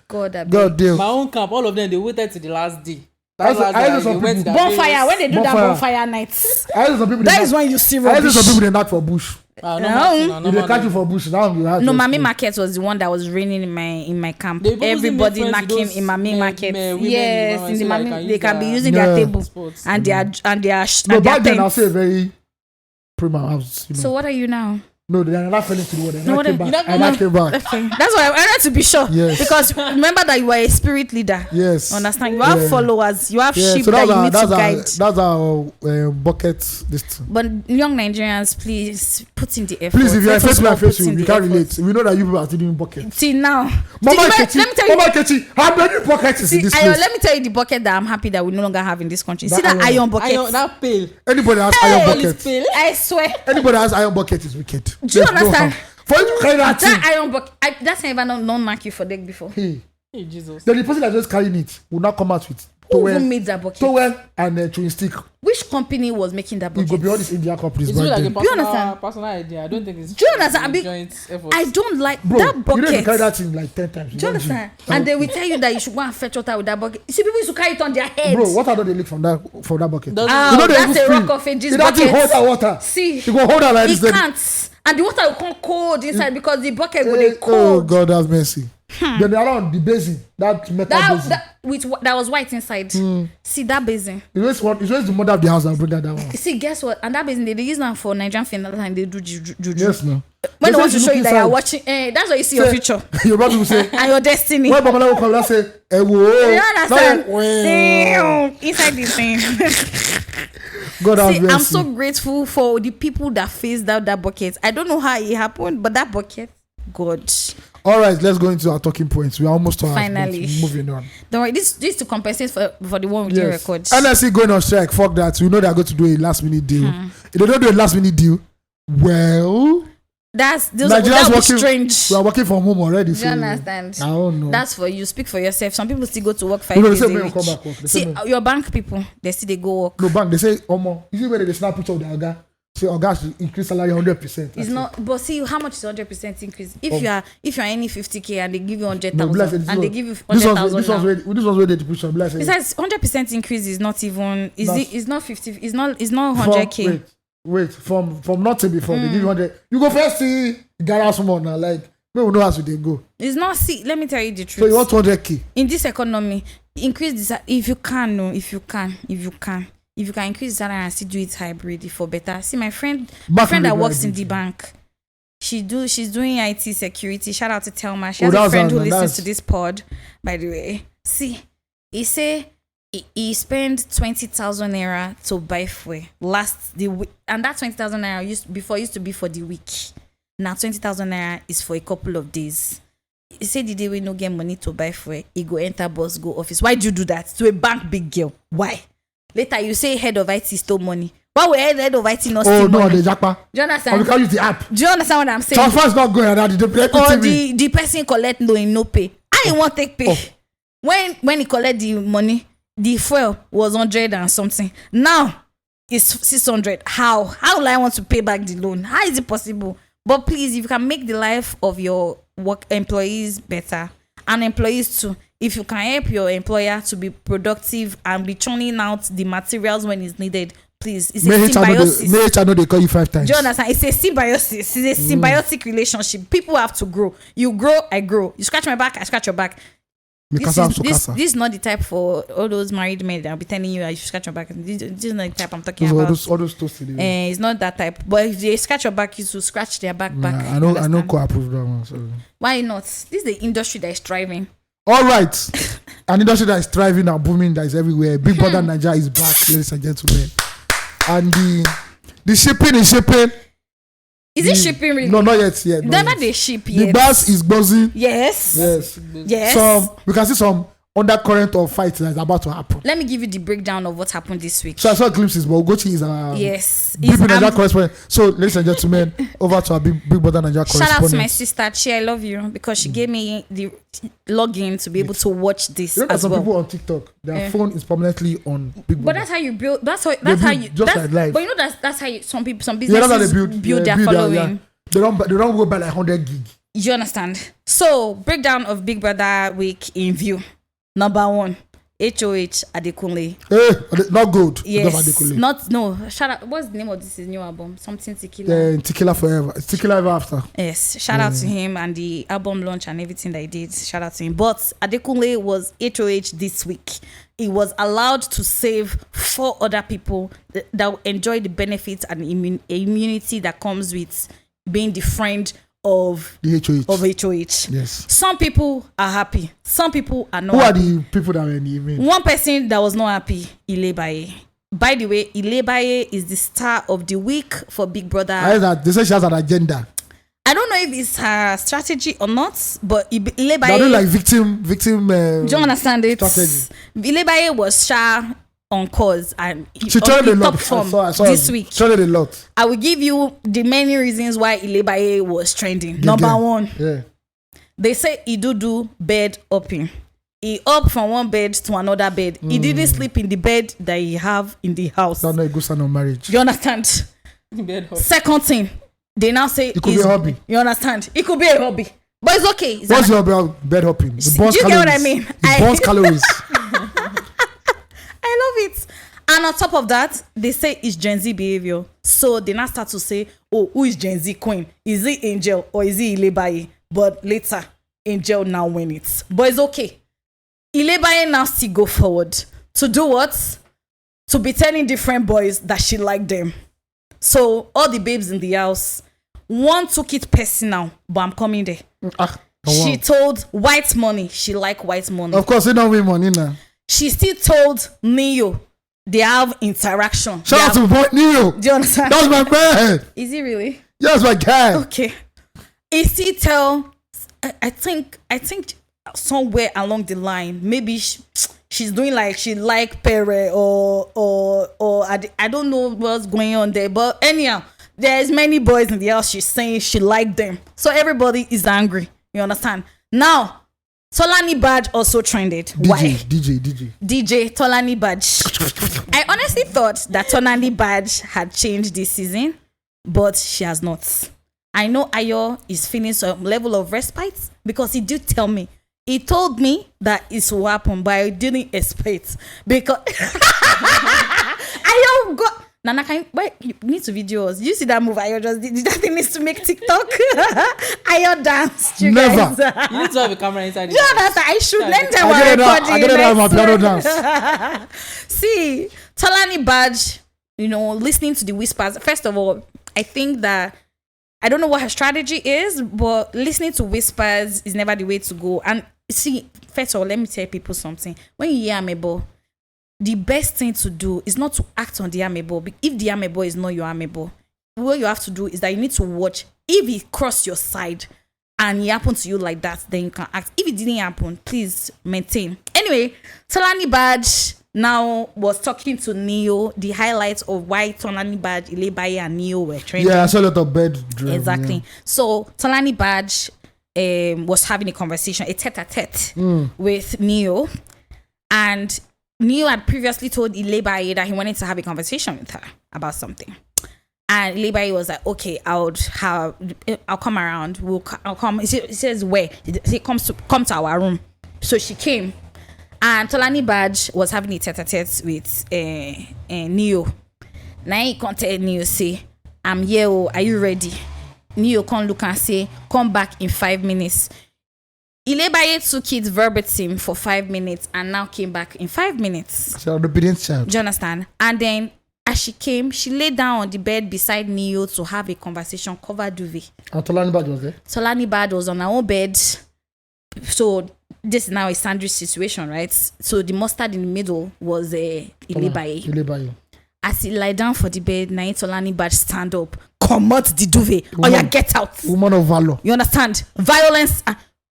God damn. My own camp, all of them, they waited to the last day. Bonfire, when they do that bonfire nights. That is when you see rubbish. I some people they knock for bush. No, they catch you for bush. Now you have no, Mami Market was the one that was raining in my camp. Everybody knocking in Mami Market. Yes, in the Mami, they can be using their table and their no, back then I'll say very prima house. So what are you now? No, they are not fell into the water. I came back. Okay. That's why I wanted to be sure. Yes. Because remember that you are a spirit leader. Yes. Understand? You have followers. You have sheep so that you need to guide. That's our bucket list. But young Nigerians, please put in the effort. Please, if you are a face face you can't relate. We know that you people are still doing buckets. See now. Mama Kechi, how many buckets in this place? Let me tell you the bucket that I'm happy that we no longer have in this country. See that iron bucket. That pail. Anybody has iron bucket? I swear. Anybody has iron bucket is wicked. Do you understand? For you to carry that iron bucket, that's never known mark you for deck before. Hey, Jesus. Then the person that just carrying it will not come out with who even made that bucket? Towel and chewing stick. Which company was making that bucket? It could be all these Indian companies. It's really like a personal idea. I don't think it's. Do you understand? Joint effort. I don't like bro, that bucket. You need to carry that thing like 10 times. Do you understand? And they will tell you that you should go and fetch water with that bucket. You see, people used to carry it on their heads. Bro, water don't they leak from that bucket? You know that's a rock of ages bucket. You hold that water. See, you go hold that like this. It can't. And the water will come cold inside because the bucket will be cold. Oh God, have mercy. Then around the basin, that metal basin. That was white inside. See that basin. It's always the mother of the house that bring that one. See, guess what? And that basin they use now for Nigerian film and they do juju. Yes, no. When they want to show you that you're watching, that's what you see your future. Your brother will say, and your destiny. When Babala will come and say, whoa. You understand? Damn. Inside this thing. God have See, mercy. I'm so grateful for the people that phased out that bucket. I don't know how it happened, but that bucket, God. All right, let's go into our talking points. We're almost to our Finally. moving on. Don't worry, this to compensate for the one we didn't record. NYSC going on strike. Fuck that. We know they're going to do a last minute deal. If they don't do a last minute deal, well, that would be strange. We are working from home already. Do you understand? I don't know. That's for you. Speak for yourself. Some people still go to work 5 days a week. Come back work. See, your bank people, they go work. No bank. They say, Omo. You see where they snap picture of the Oga. Say Oga should increase salary 100%. It's not. But see, how much is 100% increase? If you're any 50K and they give you 100,000 and they give you 100,000 this one's where they push on. Besides, 100% increase is not even. It's not 50. It's not 100K. Wait. From nothing before they give you 100. You go first see garage more now. Like we will know how they go. It's not. See, let me tell you the truth. So you want 100K in this economy? Increase this if you can. No, if you can increase the salary and still do it hybrid for better. See, my friend that works in the bank, she's doing IT security. Shout out to Telma. She has a friend who listens to this pod, by the way. See, he say he spent 20,000 naira to buy fuel and that 20,000 naira used to be for the week. Now 20,000 naira is for a couple of days. He said the day we no get money to buy fuel, he go enter bus, go office. Why do you do that to a bank big girl? Why? Later you say head of IT stole money. Why would head of IT not steal money? The jackpot. Do you understand? Or we can use the app. Do you understand what I'm saying? Transfer is not going on. Or the person collect loan no pay. I didn't want take pay. When he collect the money, the fuel was 100 and something. Now it's 600. How will I want to pay back the loan? How is it possible? But please, if you can make the life of your work employees better, and employees too, if you can help your employer to be productive and be churning out the materials when it's needed, please. It's a symbiosis. I know they call you 5 times. Do you understand? It's a symbiosis. It's a symbiotic relationship. People have to grow. You grow, I grow. You scratch my back, I scratch your back. This is not the type for all those married men that will be telling you I should scratch your back. This is not the type I'm talking about. All those toasted. It's not that type. But if they scratch your back, you should scratch their back. I know co-approve that one. So. Why not? This is the industry that is thriving. All right. An industry that is thriving and booming, that is everywhere. Big Brother Naija is back, ladies and gentlemen. And the shipping is shipping. Is it shipping really? No, not yet. Never they ship yet. The bus is buzzing. Yes. We can see some undercurrent of fight that is about to happen. Let me give you the breakdown of what happened this week. So I saw glimpses, but Ugochi is Big Naija correspondent. So, ladies and gentlemen, over to our Big Brother Naija correspondent. Shout out to my sister Chi, I love you, because she gave me the login to be able to watch this as some well. People on TikTok, their phone is permanently on Big Brother. But that's how you build. That's how you. Like live. But you know that's how some businesses build their following. They don't go by like 100 gig. You understand? So, breakdown of Big Brother week in view. Number 1, HOH Adekunle. Not good. Yes. Shout out. What's the name of this new album? Something Tequila. Tequila Forever. It's Tequila Ever After. Yes. Shout out to him and the album launch and everything that he did. Shout out to him. But Adekunle was HOH this week. He was allowed to save 4 other people that enjoy the benefits and immunity that comes with being the friend of the HOH. Yes. Some people are happy. Some people are not. Who are the people that were in the event? One person that was not happy, Ilebaye. By the way, Ilebaye is the star of the week for Big Brother. They say she has an agenda. I don't know if it's her strategy or not, but Ilebaye. They don't like victim. Do you understand it? Strategy. Ilebaye was shy on cause and she turned a lot this week. Turned a lot. I will give you the many reasons why Ilebaye was trending. Number 1, they say he do bed hopping. He up from one bed to another bed. He didn't sleep in the bed that he have in the house. That's not a good sign of marriage. You understand? Second thing, they now say it could be a hobby. You understand? It could be a hobby, but it's okay. What's your bed hopping? Do you get what I mean? It burns calories. I love it. And on top of that, they say it's Gen Z behavior. So they now start to say, who is Gen Z queen? Is it Angel or is it Ilebaye? But later, in jail now win it. But it's okay. Ilebaye now still go forward. To do what? To be telling different boys that she liked them. So all the babes in the house, one took it personal, but I'm coming there. She told White Money she like White Money. Of course, you don't win money now. She still told Neo they have interaction. Shout out to boy Neo. Do you understand? That's my man. Is he really? Yes, my guy. Okay. He still tell. I think somewhere along the line, maybe she's doing like she like Pere or I don't know what's going on there. But anyhow, there's many boys in the house. She's saying she liked them, so everybody is angry. You understand? Now, Tolani Badge also trended. Why? DJ Tolani Badge. I honestly thought that Tolani Badge had changed this season, but she has not. I know Ayo is feeling some level of respite because he did tell me. He told me that it will happen, but I didn't expect because Ayo got. Nana, wait, you need to videos. You see that move Ayo just did? That thing needs to make TikTok. Ayo dance. You Never. Guys. You need to have a camera inside. Yeah, that's I should let them I get it out recording. my piano dance. See, Tolani Badge, listening to the whispers. First of all, I think that I don't know what her strategy is, but listening to whispers is never the way to go. And see, first of all, let me tell people something. When you hear amebo, the best thing to do is not to act on the amebo. If the amebo is not your amebo, what you have to do is that you need to watch. If it crossed your side and it happened to you like that, then you can act. If it didn't happen, please maintain. Anyway, Tolani Badge now was talking to Neo, the highlights of why Tolani Badge, Ilebaye, and Neo were trending. Yeah, I saw a lot of bed drama. Exactly. Yeah. So Tolani Badge was having a conversation, a tete-a-tete with Neo, and Neo had previously told Ilebaye that he wanted to have a conversation with her about something. And Ilebaye was like, okay, I'll come around. I'll come. He says, where? He comes to our room. So she came. And Tolani Badge was having a tete-a-tete with Neo. Now he can't tell Neo, say, I'm here, are you ready? Neo can't look and say, come back in 5 minutes. Ilebaye took it verbatim for 5 minutes and now came back in 5 minutes. So the obedient child. Do you understand? And then as she came, she lay down on the bed beside Neo to have a conversation, covered duvet. And Tolani Badge was there? Tolani Badge was on her own bed. So this is now a sandwich situation, right? So the mustard in the middle was Ilebaye. As he lie down for the bed, now Tolani Badge stand up, come out the duvet, or you get out. Woman of valor. You understand? Violence.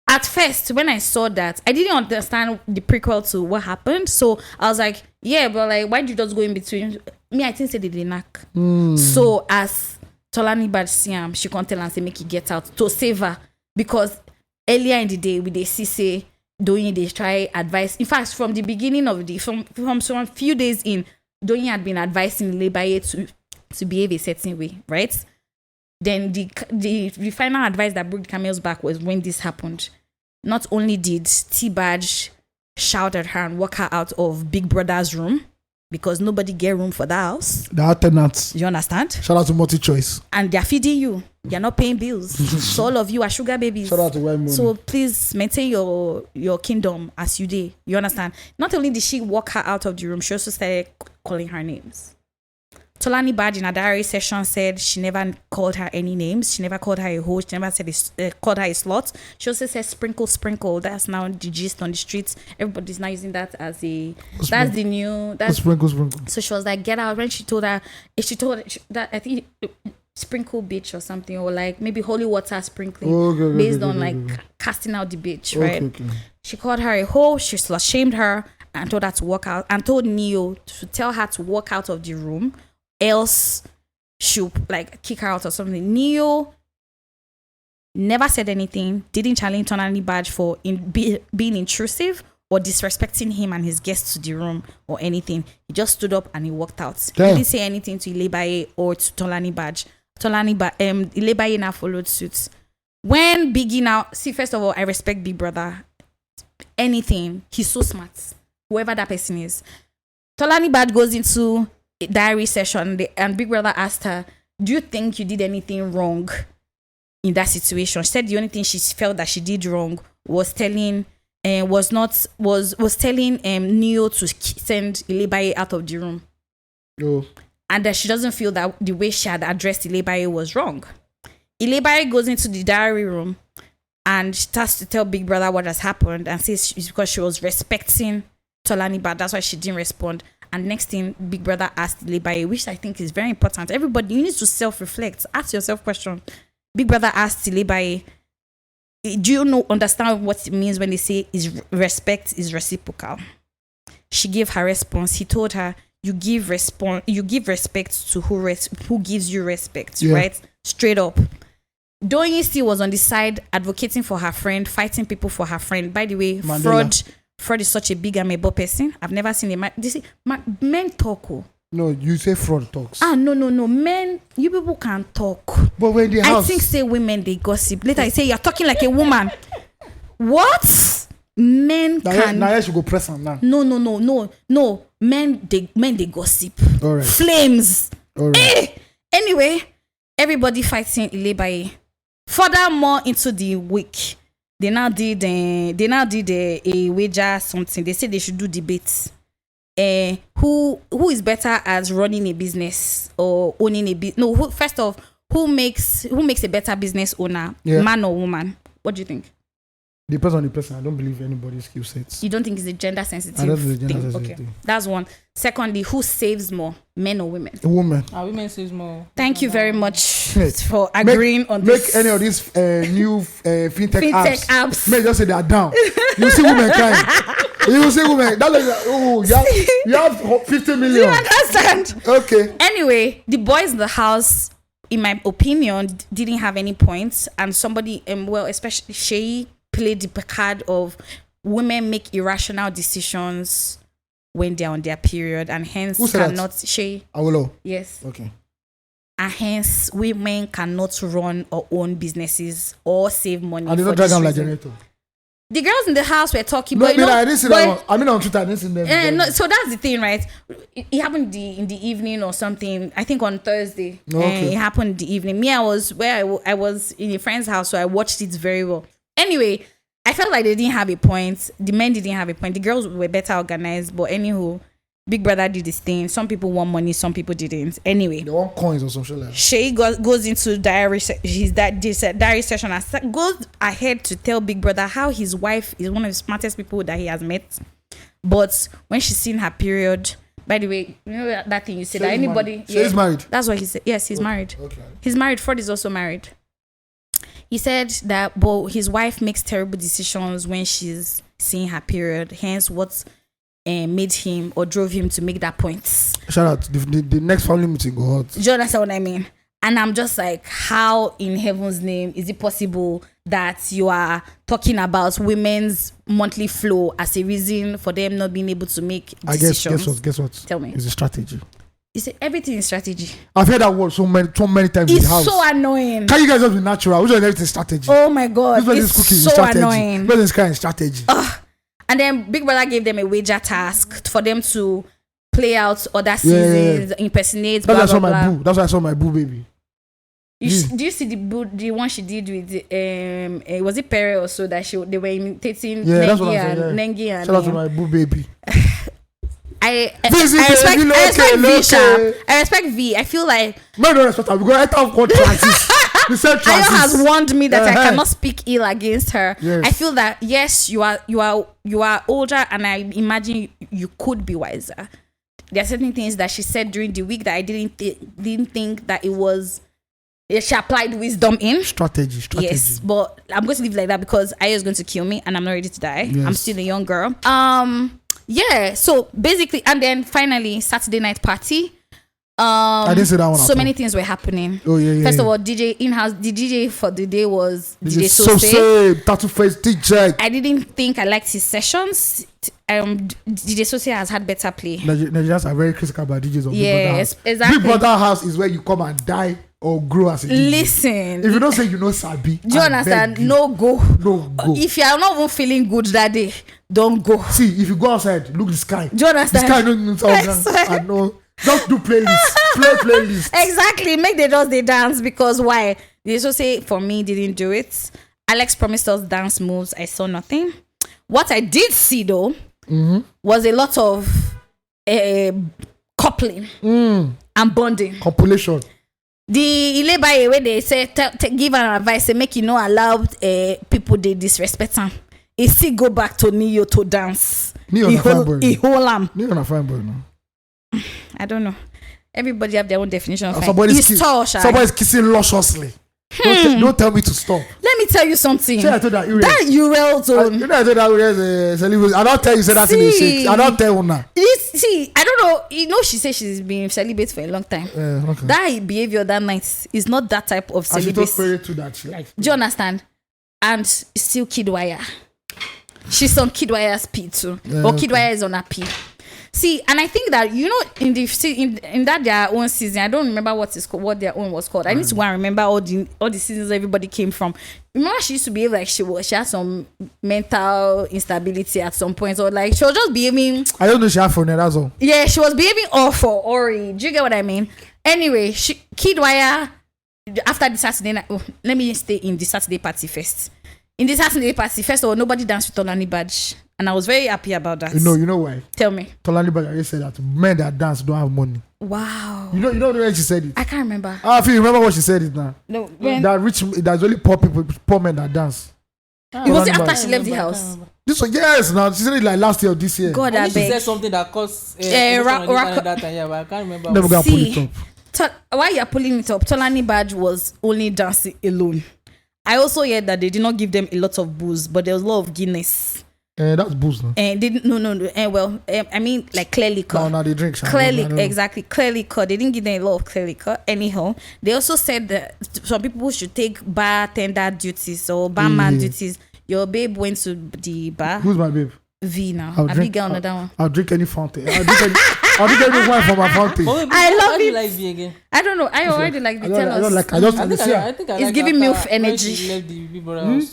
At first, when I saw that, I didn't understand the prequel to what happened. So I was like, yeah, but like, why did you just go in between? Me, I think say they didn't knock. So as Tolani Badge see him, she can't tell and say, make it get out to save her. Because earlier in the day, we they say, Doyin, they try advice. In fact, from the beginning of from some few days in, Doyin had been advising Ilebaye to behave a certain way, right? Then the final advice that broke the camel's back was when this happened. Not only did T-Badge shout at her and walk her out of Big Brother's room, because nobody get room for that house. The tenants. You understand? Shout out to Multi-Choice. And they're feeding you. You're not paying bills. So all of you are sugar babies. Shout out to White Money. So please maintain your kingdom as you did. You understand? Not only did she walk her out of the room, she also started calling her names. Tolani Badge in a diary session said she never called her any names. She never called her a hoe. She never said called her a slut. She also said sprinkle. That's now the gist on the streets. Everybody's now using that as that's the new. That's sprinkle. So she was like, get out. When she told her that, I think sprinkle bitch or something, or like maybe holy water sprinkling based on like casting out the bitch, right? Okay. She called her a hoe. She slut shamed her and told her to walk out, and told Neo to tell her to walk out of the room, else she'll like kick her out or something. Neo never said anything, didn't challenge Tolani Badge for being intrusive or disrespecting him and his guests to the room or anything. He just stood up and he walked out. Damn. He didn't say anything to Ilebaye or to Tolani Badge. Ilebaye now followed suit. When Biggie now, see, first of all, I respect Big Brother. Anything, he's so smart. Whoever that person is. Tolani Badge goes into a diary session and Big Brother asked her, do you think you did anything wrong in that situation? She said the only thing she felt that she did wrong was telling Neo to send Ilebaye out of the room. Oh. And that she doesn't feel that the way she had addressed Ilebaye was wrong. Ilebaye goes into the diary room and starts to tell Big Brother what has happened and says it's because she was respecting Tolani, but that's why she didn't respond. And next thing, Big Brother asked Ilebaye, which I think is very important. Everybody, you need to self-reflect. Ask yourself question. Big Brother asked Ilebaye, do you understand what it means when they say respect is reciprocal? She gave her response. He told her, you give respect to who gives you respect, right? Straight up. Doyinsi was on the side advocating for her friend, fighting people for her friend. By the way, fraud is such a big amebo person. I've never seen a man. Men talk. No, you say fraud talks. No. Men, you people can talk. But when the house, I think say women they gossip. Later I say you're talking like a woman. What? Men can. Now you go press on now. No. Men they gossip. All right. Flames. All right. Anyway, everybody fighting Ilebaye. Furthermore, into the week, they now did a wager something. They said they should do debates. Who is better at running a business or owning a business? No, first off, who makes a better business owner, man or woman? What do you think? Depends on the person. I don't believe anybody's skill sets. You don't think it's a gender sensitive? I don't think it's gender thing? sensitive. Okay, that's one. Secondly, who saves more, men or women? A woman. Women saves more. Thank you very much for agreeing on this. Make any of these new fintech apps. Make just say they are down. You see women crying. You see women. You have 50 million. Do you understand? Okay. Anyway, the boys in the house, in my opinion, didn't have any points, and somebody, especially Shay, played the card of women make irrational decisions when they're on their period, and hence cannot Shay. Awolo. Yes. Okay. And hence women cannot run or own businesses or save money. And they don't drag them like generator. The girls in the house were talking, I didn't see that. I mean, on Twitter, I didn't see them. So that's the thing, right? It happened in the evening or something. I think on Thursday. Okay. It happened in the evening. Me, I was in a friend's house, so I watched it very well. Anyway, I felt like they didn't have a point. The men didn't have a point. The girls were better organized. But anywho, Big Brother did his thing. Some people want money, some people didn't. Anyway, they want coins or some shit like that. Shay goes into diary session and goes ahead to tell Big Brother how his wife is one of the smartest people that he has met. But when she's seen her period, by the way, you know that thing you said that anybody... She's married. That's what he said. Yes, he's married. Okay. He's married. Ford is also married. He said that his wife makes terrible decisions when she's seeing her period. Hence, what made him or drove him to make that point. Shout out. The next family meeting go out. Do you understand what I mean? And I'm just like, how in heaven's name is it possible that you are talking about women's monthly flow as a reason for them not being able to make decisions? Guess what? Tell me. It's a strategy. You say everything is strategy. I've heard that word so many times in the house. It's so annoying. Can you guys just be natural? Which one is everything strategy? Oh my God. It's so strategy. Annoying. This is kind of strategy. And then Big Brother gave them a wager task for them to play out other seasons, impersonate, blah, blah, blah. That's why I saw my boo baby. Do you see the one she did with was it Pere or so that they were imitating Nengi and shout out to my boo baby. I respect V. I feel like no respect her. We go right off court classes. Ayo has warned me that I cannot speak ill against her. Yes. I feel that yes, you are older, and I imagine you could be wiser. There are certain things that she said during the week that I didn't think that it was. She applied wisdom in strategy. Yes, but I'm going to leave it like that because Ayo is going to kill me, and I'm not ready to die. Yes. I'm still a young girl. Yeah. So basically, and then finally, Saturday night party. I didn't say that one. So many things were happening. Oh yeah. First of all, DJ in-house. The DJ for the day was DJ Sose. Tattoo face DJ. I didn't think I liked his sessions. DJ Sose has had better play. Nigerians are very critical about DJs of Big Brother. Yes, exactly. Big Brother house is where you come and die or grow as a DJ. Listen, if you don't say you know Sabi, do you understand? No go. If you are not even feeling good that day, don't go. See, if you go outside, look the sky. Do you understand? The sky don't I know. Just do playlists. Play playlists. Exactly. Make they dance because why? They also say for me didn't do it. Alex promised us dance moves. I saw nothing. What I did see though was a lot of coupling and bonding. Compilation. The Ilebaye where they say give an advice, say make you not allow people they disrespect them. He still go back to Neo to dance. Neo na fine boy. He hold am. Neo na fine boy, no. I don't know. Everybody have their own definition of fine. Somebody's kissing lusciously. Don't tell me to stop. Let me tell you something. See, I told that URL zone. You know, I told that Uriel's celebrity. I don't tell you say that in the shit. I don't tell una. See, I don't know. You know, she said she's been celibate for a long time. Okay. That behavior that night is not that type of celibacy. And she told Perry to that she likes. Do you understand? And still Kidwire. She's on Kidwire's P too. Or Kidwire is on a P. See, and I think that, you know, in that their own season, I don't remember what their own was called. I need to go and remember all the seasons everybody came from. Remember, she used to behave like she had some mental instability at some point, or like she was just behaving. I don't know she had for that's all. Yeah, she was behaving all for Ori. Do you get what I mean? Anyway, Kidwire after the Saturday night. Oh, let me stay in the Saturday party first. In the Saturday party, first of all, nobody danced with Tolani Badge. And I was very happy about that. You know why? Tell me. Tolani Badge said that men that dance don't have money. Wow. You know the way she said it? I can't remember. I feel you remember what she said it now. No. There's only poor men that dance. It was after she left the house. This was, yes, now she said it like last year or this year. God, I beg. She said something that caused that time, yeah, but I can't remember. Never gonna pull it up. Why you are pulling it up? Tolani Badge was only dancing alone. I also heard that they did not give them a lot of booze, but there was a lot of Guinness. That's booze, no? No. I mean, like clear liquor. No, they drink. Exactly. Clear liquor. They didn't give them a lot of clear liquor. Anyhow, they also said that some people should take bartender duties or barman duties. Your babe went to the bar. Who's my babe? V now. I'll drink another one. I'll drink any fountain. I'll drink any wine from my fountain. I love it. Like V again? I don't know. I already like the tell us. I don't like. I think I it's like giving MILF energy.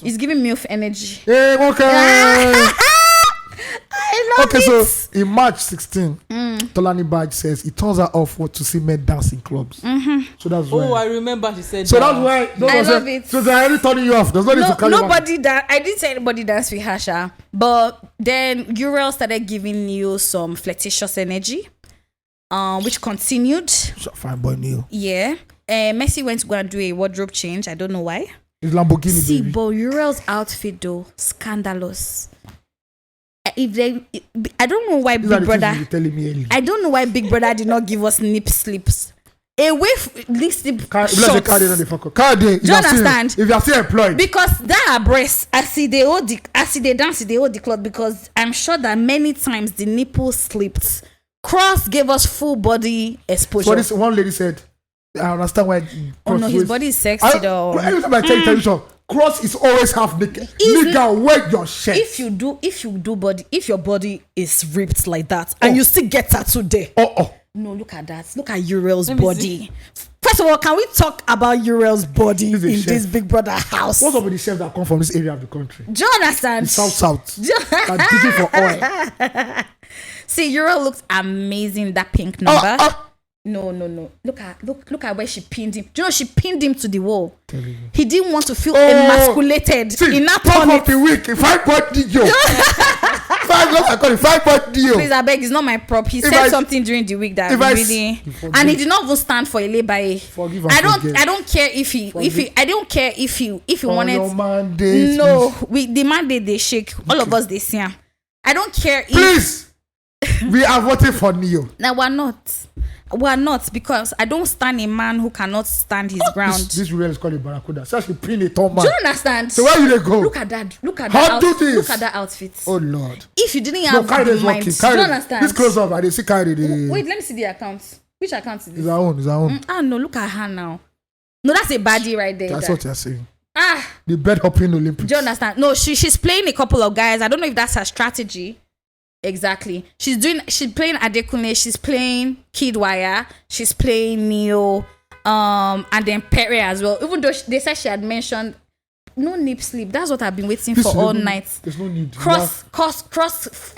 It's giving MILF energy. Hey, okay. I love it. So in March 16, Tolani Badge says it turns her off to see men dance in clubs. So that's why. Oh, I remember she said. So that's why. I love it. So they're already turning you off. There's no need to call you. Nobody that I didn't say anybody dance with Hasha, but then Uriel started giving you some flirtatious energy, which continued. Fine boy, Neil. Yeah. Messi went to go and do a wardrobe change. I don't know why. It's Lamborghini. See, baby. but Uriel's outfit though, scandalous. I don't know why Big Brother. I don't know why Big Brother did not give us nip slips. Away nip slip shots. Do you understand? If you are still employed. Because that breast, I see they dance, they hold the cloth. Because I'm sure that many times the nipple slipped. Cross gave us full body exposure. So this one lady said, I understand why. Oh no, his body is sexy though. Every time I tell you television, Cross is always half naked. Nigga, wear your shirt. If your body is ripped like that, and you still get tattoo there. No, look at that. Look at Uriel's body. First of all, can we talk about Uriel's body in this Big Brother house? What's up with the chefs that come from this area of the country? Do you understand? The south. That's digging for oil. See, Uriel looked amazing. That pink number. No. Look at where she pinned him. Do you know she pinned him to the wall? He didn't want to feel emasculated. See, in that top of the week, 5.0 deal. 5.0 deal. Please, I beg, it's not my prop. He said something during the week that really, and he did not even stand for Ilebaye. I don't care if he wanted. The mandate they shake. All of us they see him. I don't care. Please, we are voting for Neo. Now we're not because I don't stand a man who cannot stand his ground. This real is called a barracuda. So she pin a tall man. Do you understand? So where will they go? Look at that. Look at that outfit. Oh Lord. If you didn't have the mind, do you understand? This close up. I didn't see Kyrie. Wait, let me see the accounts. Which account is this? It's our own. No, look at her now. No, that's a baddie right there. That's what you're saying. The bed hopping Olympics. Do you understand? No, she's playing a couple of guys. I don't know if that's her strategy. Exactly. She's playing Adekunle, she's playing Kidwire, she's playing Neo, and then Perry as well. Even though they said she had mentioned no nip slip. That's what I've been waiting for all night. There's no need. Cross.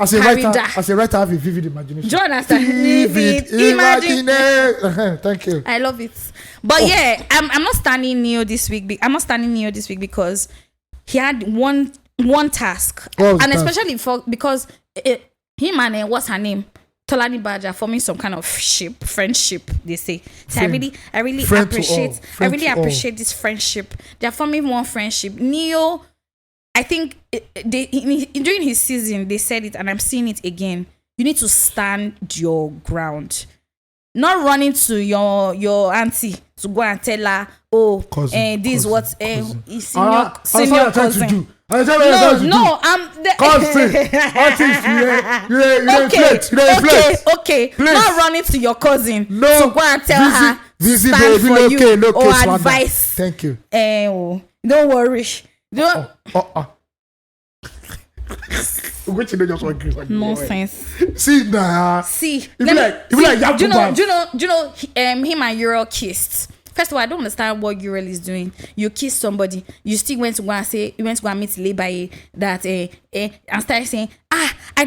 As a writer, I have a vivid imagination. Do you understand? Vivid imagination. Thank you. I love it. But yeah, I'm not standing Neo this week. I'm not standing Neo this week because he had one task, What was and the task? especially because him and what's her name, Tolani Badger, forming some kind of friendship. They say. So Friend. I really Friend to appreciate. all. I Friend really to all. appreciate this friendship. They're forming one friendship. Neo, I think during his season they said it, and I'm seeing it again. You need to stand your ground. Not running to your auntie to go and tell her, Cousin, this cousin, what cousin. is That's what senior I'm trying to cousin. do. No, I'm the okay. Please. Not running to your cousin No. to go and tell her Visit, stand baby, for no you okay, no or okay, Swanda. advice. Thank you. Don't worry. Don't Which you just want to nonsense. See now. See, If you like do you know, Yakuba. him and Uriel kissed. First of all, I don't understand what Uriel is doing. You kiss somebody, you still went to go and say, you went to go and meet Lebaye that and started saying, I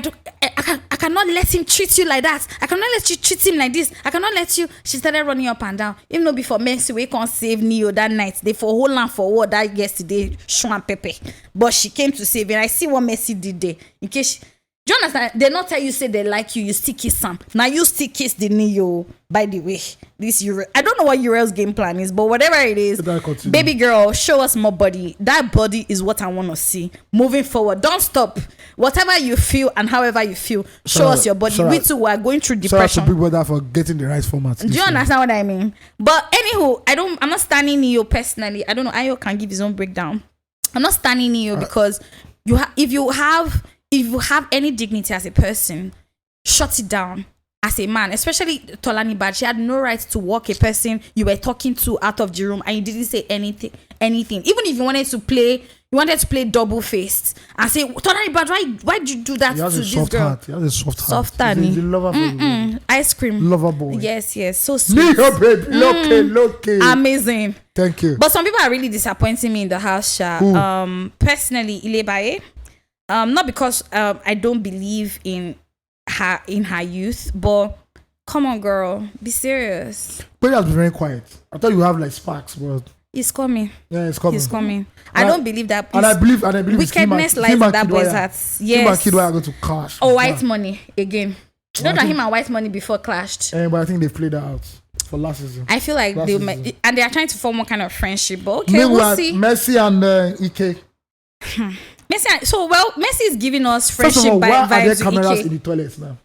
cannot let him treat you like that. I cannot let you treat him like this. I cannot let you. She started running up and down. Even though before Mercy, we can't save Neo that night. They for hold on for what that yesterday, Sean and Pepe. But she came to save him. I see what Mercy did there. In case, do you understand? They not tell you say they like you still kiss some. Now you still kiss the Neo. By the way, this Uriel, I don't know what Uriel's game plan is, but whatever it is, baby girl, show us more body. That body is what I want to see. Moving forward, don't stop. Whatever you feel and however you feel, show us your body. We too are going through depression. Shout out to Big Brother for getting the right format. Do you understand what I mean? But anywho, I'm not standing Neo personally. I don't know. Ayo can give his own breakdown. I'm not standing Neo because if you have any dignity as a person, shut it down. As a man, especially Tolani Bad, she had no right to walk a person you were talking to out of the room and you didn't say anything. Even if you wanted to play double faced and say, Tolani Bad, why did you do that to this girl? He has a soft heart. Soft heart. He's a lover boy. Ice cream. Lover boy. Yes. So sweet. Neo, baby. Loki. Amazing. Thank you. But some people are really disappointing me in the house, Sha. Personally, Ilebaye. Not because I don't believe in her youth, but come on, girl, be serious. But you have to be very quiet. I thought you have like sparks, but He's coming. yeah, it's coming. He's coming. I don't believe that. And I believe wickedness lies in that boy's heart. Him and Yes. Kidwaya are going to clash. Or white money again. You know I that think- him and white money before clashed. But I think they played that out for last season. I feel like Last they season. and they are trying to form one kind of friendship. But okay, Meanwhile, we'll see. Messi and Ike. Messi is giving us First of friendship all, why are there vibes to cameras Ike. in the toilets now?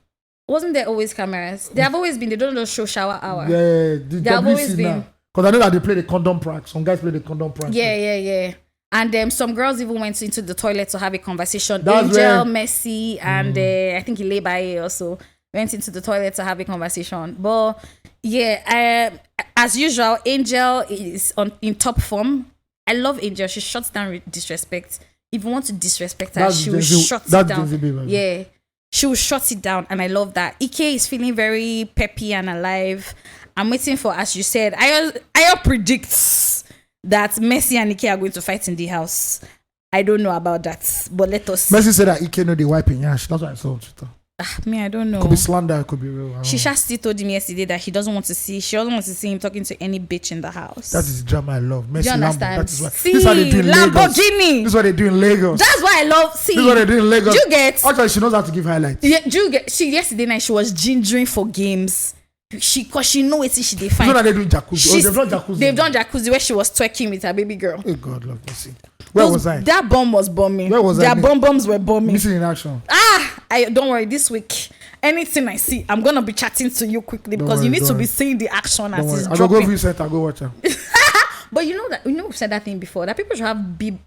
Wasn't there always cameras? They have always been. They don't just show shower hour. Yeah, They have always been. Because I know that they play the condom prank. Some guys play the condom prank. Yeah. And some girls even went into the toilet to have a conversation. That's Angel, where- Messi, and I think Ilebaye also went into the toilet to have a conversation. But yeah, as usual, Angel is in top form. I love Angel. She shuts down disrespect. If you want to disrespect her, That's she will Gen Z- shut it that's down. Gen Z baby. Yeah. She will shut it down, and I love that. Ike is feeling very peppy and alive. I'm waiting for, as you said, Ayo predicts that Messi and Ike are going to fight in the house. I don't know about that, but let us see. Messi said that Ike know the wiping yash. That's what I saw on Twitter. Me, I don't know. Could be slander, it could be real. I don't know. Shisha still told him yesterday that she doesn't want to see him talking to any bitch in the house. That is the drama I love. Messi Do you Lambo. understand? That is what, See, this is what they do in Lagos. Lamborghini. This is what they do in Lagos. That's why I love. See, This is what they do in Lagos. do you get? Actually, she knows how to give highlights. Yeah, do you get? She yesterday night she was gingering for games. Cause she know it's she You define. know that they do jacuzzi. They've done jacuzzi. They've done jacuzzi where she was twerking with her baby girl. Oh God, love Messi. Where was I? That bomb was bombing. Where was I? Their bombs were bombing. Missing in action. Don't worry. This week, anything I see, I'm gonna be chatting to you quickly because worry, you need don't to be worry. seeing the action Don't as worry. it's I'll go dropping. reset. I'll go watch her. But we've said that thing before that people should have big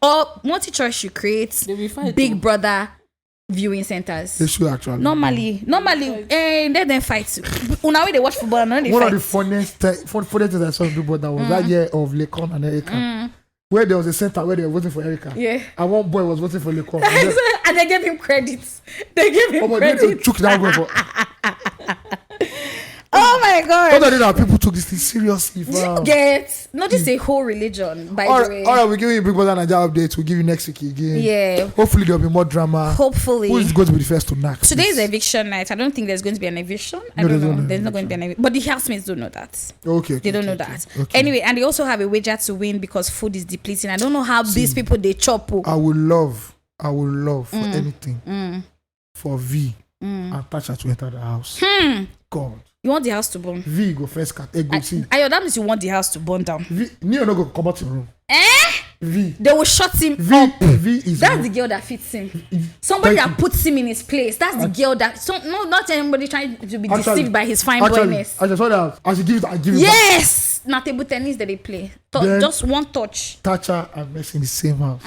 or multi-choice should create They'll be fine, Big though. Brother viewing centers. They should actually. Normally, let them fight. Now when they watch football, now they One fight. of the funniest things I saw in Big Brother was that year of Lekon and Erika. Where there was a center where they were waiting for Erika. Yeah. And one boy was waiting for Lekon. And they gave him credit. They gave him Oh my God, they credit. took that boy for. Oh my my God. What are that people took this thing seriously? Do you get? No, this is a whole religion, by the way. All right, we'll give you Big Brother Naija updates. We'll give you next week again. Yeah. Hopefully there'll be more drama. Hopefully. Who is going to be the first to knock? Today is eviction night. I don't think there's going to be an eviction. I don't know. There's not going to be an eviction. But the housemates don't know that. Okay. They don't know that. Okay. Anyway, and they also have a wager to win because food is depleting. I don't know how these people they chop. I would love for anything for V and Tasha to enter the house. God. You want the house to burn? V go first cat. Go see. That means you want the house to burn down. Neo no go come out to the room. V. They will shut him up. V is that's the girl that fits him. Somebody that puts him in his place. That's the girl that. Not anybody trying to be deceived by his fine boyness. I just saw that. I should give it. Yes. Not table tennis that they play. Just one touch. Tasha and Messi in the same house.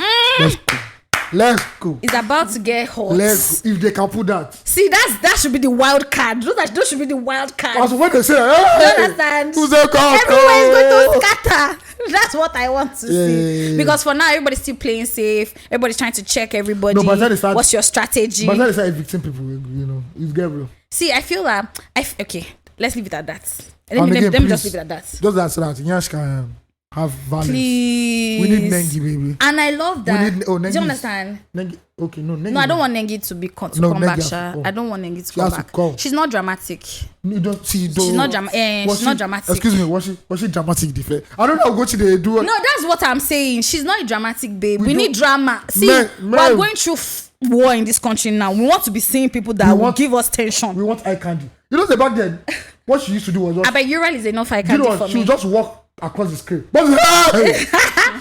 Let's go. It's about to get hot. Let's go. If they can put that. See, that should be the wild card. Those should be the wild card. Also, when they say, hey, you understand? Everywhere is going to scatter. That's what I want to see. Because for now, everybody's still playing safe. Everybody's trying to check everybody. No, but what's your strategy? But then they start evicting people, it's Gabriel. See, I feel that. Okay, let's leave it at that. Let me just leave it at that. Just that so that Nyash can have violence. Please. We need Nengi, baby. And I love that. Do you understand? Nengi. Okay, no, Nengi. No, I don't want Nengi to come back, Sha. I don't want Nengi to come back. She's not dramatic. You don't see. She's not dramatic. She's not dramatic. Excuse me, was she dramatic? I don't know how Ugochi they do. No, that's what I'm saying. She's not a dramatic babe. We need drama. See, we're going through war in this country now. We want to be seeing people that will give us tension. We want eye candy. You know, back then, what she used to do was just. I bet Ural is enough eye candy for me. She would just walk across the screen. But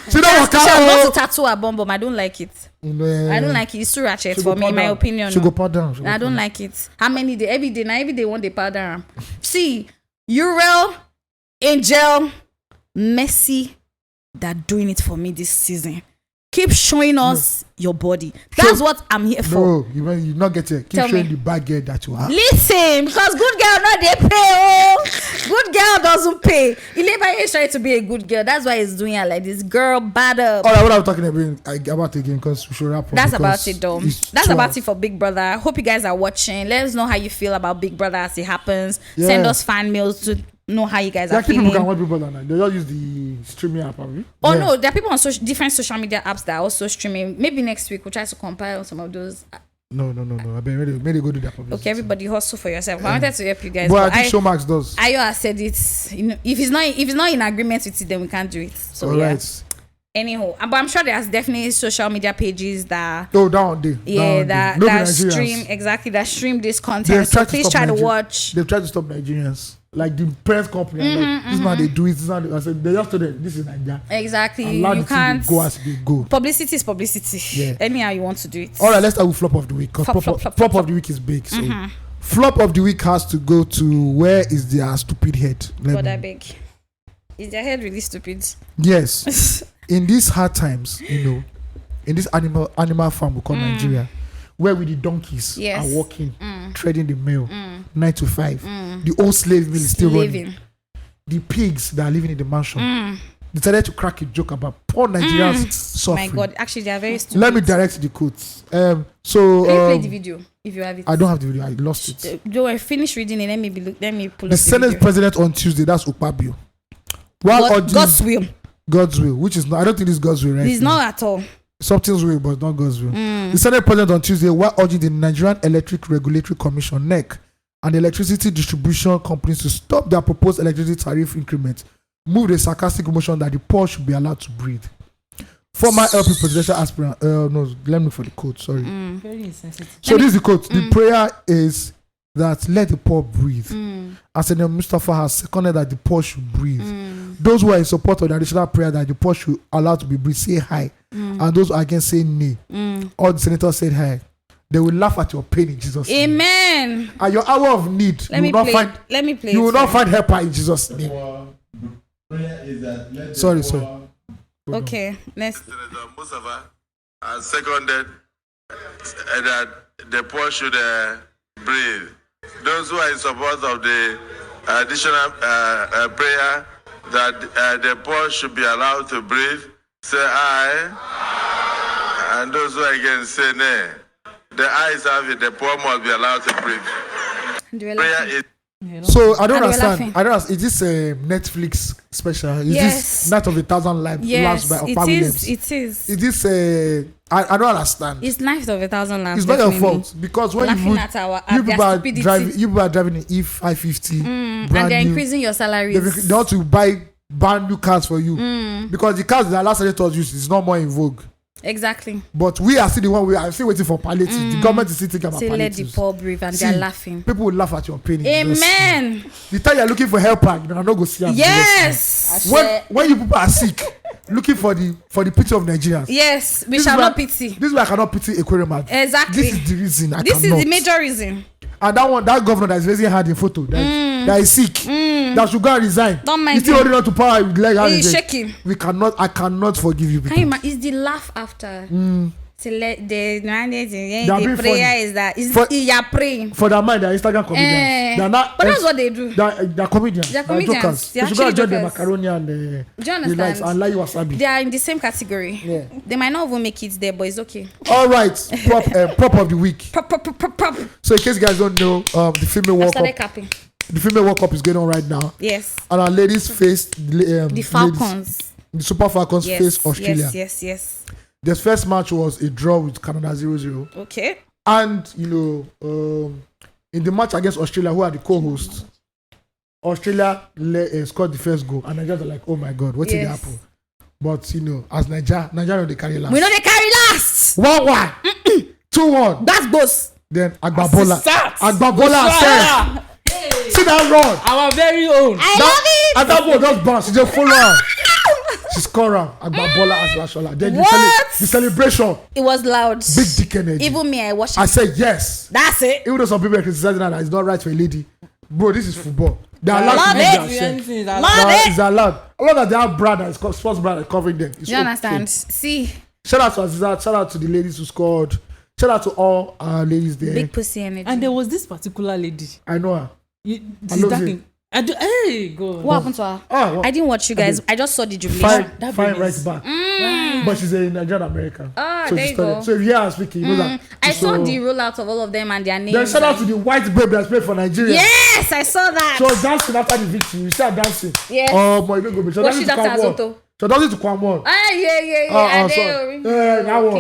she don't walk out. She wants to tattoo her bum. I don't like it. I don't like it. It's too ratchet for me, in my opinion. She go powder down. I don't like it. How many days? Every day want the powder. See, Ural, Angel, Messi, they're doing it for me this season. Keep showing us your body. That's what I'm here for. No, you not get it. Keep showing the bad girl that you have. Listen, because good girl not they pay. Oh, good girl doesn't pay. Ileba is trying to be a good girl. That's why he's doing it like this. Girl, bad up. All right, what I'm talking about again, because we should wrap up. That's about it, though. That's about it for Big Brother. Hope you guys are watching. Let us know how you feel about Big Brother as it happens. Yeah. Send us fan mails to know how you guys are feeling. People can watch Big Brother now. They just use the streaming app, have you? Oh, no, there are people on different social media apps that are also streaming. Maybe next week we'll try to compile some of those. No. I bet maybe go do that publicity. Okay, everybody hustle for yourself. I wanted to help you guys. But I think Showmax does. Ayo has said it. You know, if he's not in agreement with it, then we can't do it. So all right. Yeah. Anyhow, but I'm sure there's definitely social media pages that down there. Yeah, that stream this content. So please try to watch. They've tried to stop Nigerians. Like the press company, this is how they do it. This is how I said they just told them this is Naija. Exactly. You can't go as they go. Publicity is publicity. Yeah. Anyhow you want to do it. All right, let's start with flop of the week. Because flop of the week is big. So flop of the week has to go to where is their stupid head? God, I beg. Is their head really stupid? Yes. In these hard times, in this animal farm we call Nigeria, where with the donkeys are walking, trading the mail, 9 to 5. The old slave mill is still running. The pigs that are living in the mansion decided to crack a joke about poor Nigerians suffering. My God, actually they are very stupid. Let me direct the quotes. Can you play the video if you have it? I don't have the video. I lost it. Joe, I finished reading it. Let me pull up the video. The Senate president on Tuesday, that's Ukpabio. God's will. God's will, which is not. I don't think it's God's will, right? It's not at all. Something's will, but not God's will. The Senate president on Tuesday, while urging the Nigerian Electric Regulatory Commission (NEC) and the electricity distribution companies to stop their proposed electricity tariff increment, moved a sarcastic motion that the poor should be allowed to breathe. Former LP presidential aspirant. No, let me for the quote. Sorry. Very insensitive. So this is the quote. The prayer is that let the poor breathe. As Senator Mustafa has seconded that the poor should breathe. Those who are in support of the additional prayer that the poor should allow to be breathed say hi, and those who are against say nay. All the senators said hi. They will laugh at your pain in Jesus' name. Amen. At your hour of need, let me play. You will not find helper in Jesus' name. Prayer is that sorry. Okay, next. Senator Mustafa has seconded that the poor should breathe. Those who are in support of the additional prayer that the poor should be allowed to breathe, say aye. And those who are against say nay. The ayes have it, the poor must be allowed to breathe. Prayer is So I don't And we're understand. laughing. I don't understand. Is this a Netflix special? Is Yes. this Night of 1,000 Lives Yes, by it Opa is. Williams? It is. Is this a? I don't understand. It's Knife of 1,000 Lamps. It's not your definitely. fault because when Laughing you at our you at their people are stupidity. driving, you people are driving an E550, And brand they're new. increasing your salaries. They want to buy brand new cars for you because the cars that last was used is not more in vogue. Exactly. But we are still the one we are still waiting for palliatives. The government is still thinking about Say let the palliatives. poor breathe and See, they're laughing. People will laugh at your pain. if you don't see. Amen. The time you're looking for help, you know, I'm not go see them. Yes. When you people are sick, looking for the pity of Nigerians. Yes. We This shall is why- not pity. This is why I cannot pity Aquarium. Exactly. This is the reason I This cannot. is the major reason. And that governor that is raising hand in photo that is sick, that should go and resign. Don't mind He's still him. holding on to power with leg. He's shaking. I cannot forgive you. Can People. you imagine? It's the laugh after. So let the being prayer funny. is that For- you're praying. For their mind, they're Instagram comedians. They're not. But that's what they do. They're comedians. They're They're comedians. jokers. They're They should go and actually join the jokers. macaroni and Do you the understand? lights and like wasabi. They are in the same category. Yeah. They might not even make it there, but it's okay. All right, prop of the week. Pop. So in case you guys don't know, the female I World started Cup, capping. the female World Cup is going on right now, Yes. and our ladies faced The Falcons. the Super Falcons Yes. faced Australia. Yes. Their first match was a draw with Canada 0-0. Okay. And in the match against Australia, who are the co-hosts, Australia scored the first goal, and Nigeria were like, "Oh my God, what did Yes. happen?" But as Nigeria they carry last. We know they carry last. 1-1, 2-1. That's boss. Then Agbabola Assistant. said, "See that run." Our very own. I love it. And that ball just bounced. She just follow her. She scored her. Agbabola as Lashola. Then What? the celebration, It was loud. big dick energy. Even me, I watched I it. said yes. That's it. Even though some people are criticizing that it's not right for a lady, bro, this is football. They are allowed Love to do it. their shit. Anything is allowed. Love it. It's allowed. I love that they have brand that is called sports brand that covering them. It's Do you okay. understand? See, Shout out to Azizat. Shout out to the ladies who scored. Shout out to all our ladies there. big pussy energy. And there was this particular lady. I know her. You, I love that it. thing. Hey, God. What happened to her? Oh, I didn't watch you guys. I just saw the jubilation. fine right back. But she's a Nigerian American. Ah, so there she you studied. go. So if you hear her speaking, you know that. I so, saw the rollout of all of them and their names. Then shout out to the white babe that's played for Nigeria. Yes, I saw that. She was dancing after the victory. You start dancing. Yes. Oh my God. She Was she dancing to dancing Kwamwon. Azoto? She dancing to Kwamwon. Yeah. That one.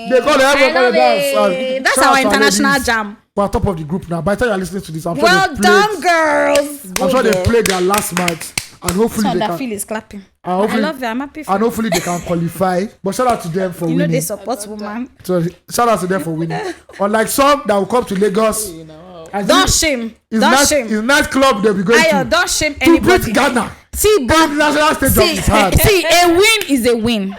They call it I everyone love dance. it. That's shout out our to international ladies. jam. We're top of the group now. By the time you're listening to this, I'm sure Well they done, played. girls. I'm sure they played their last match, and hopefully So they that can. feel is clapping. And I hopefully, love it. I'm happy for and hopefully they can qualify. But shout out to them for you. Know winning. they support woman. So shout out to them for winning. Unlike some that will come to Lagos. and Don't see- shame. It's Don't night, shame. It's nightclub they'll be going Ayo, to. don't shame To beat anybody. Ghana. See, but National stadium is hard. see, a win is a win.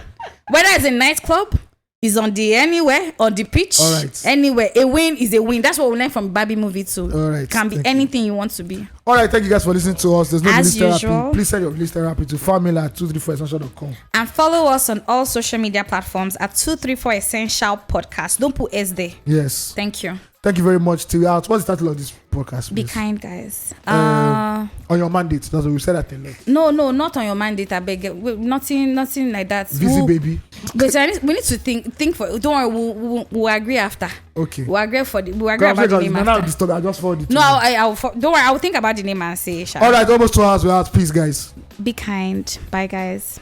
Whether it's a nightclub, is on the anywhere, on the pitch, All right. anywhere. A win is a win. That's what we learned from Barbie movie too. All right, Can be thank you. anything you want to be. All right, thank you guys for listening to us. There's no As release usual. therapy. Please send your release therapy to family@234essential.com. And follow us on all social media platforms at 234 Essential Podcast. Don't put S there. Yes. Thank you. Thank you very much. Till we out. What's the title of this podcast? Be please? kind, guys. On your mandate. That's what we said at a lot. No, not on your mandate. I beg. Nothing like that. Busy baby. But we need to think for. Don't worry. We'll agree after. Okay. We'll agree about the name Now after. disturb. I just forward it. No, I'll don't worry. I'll think about the name and say. All right. Almost 2 hours. We're out. Peace, guys. Be kind. Bye, guys.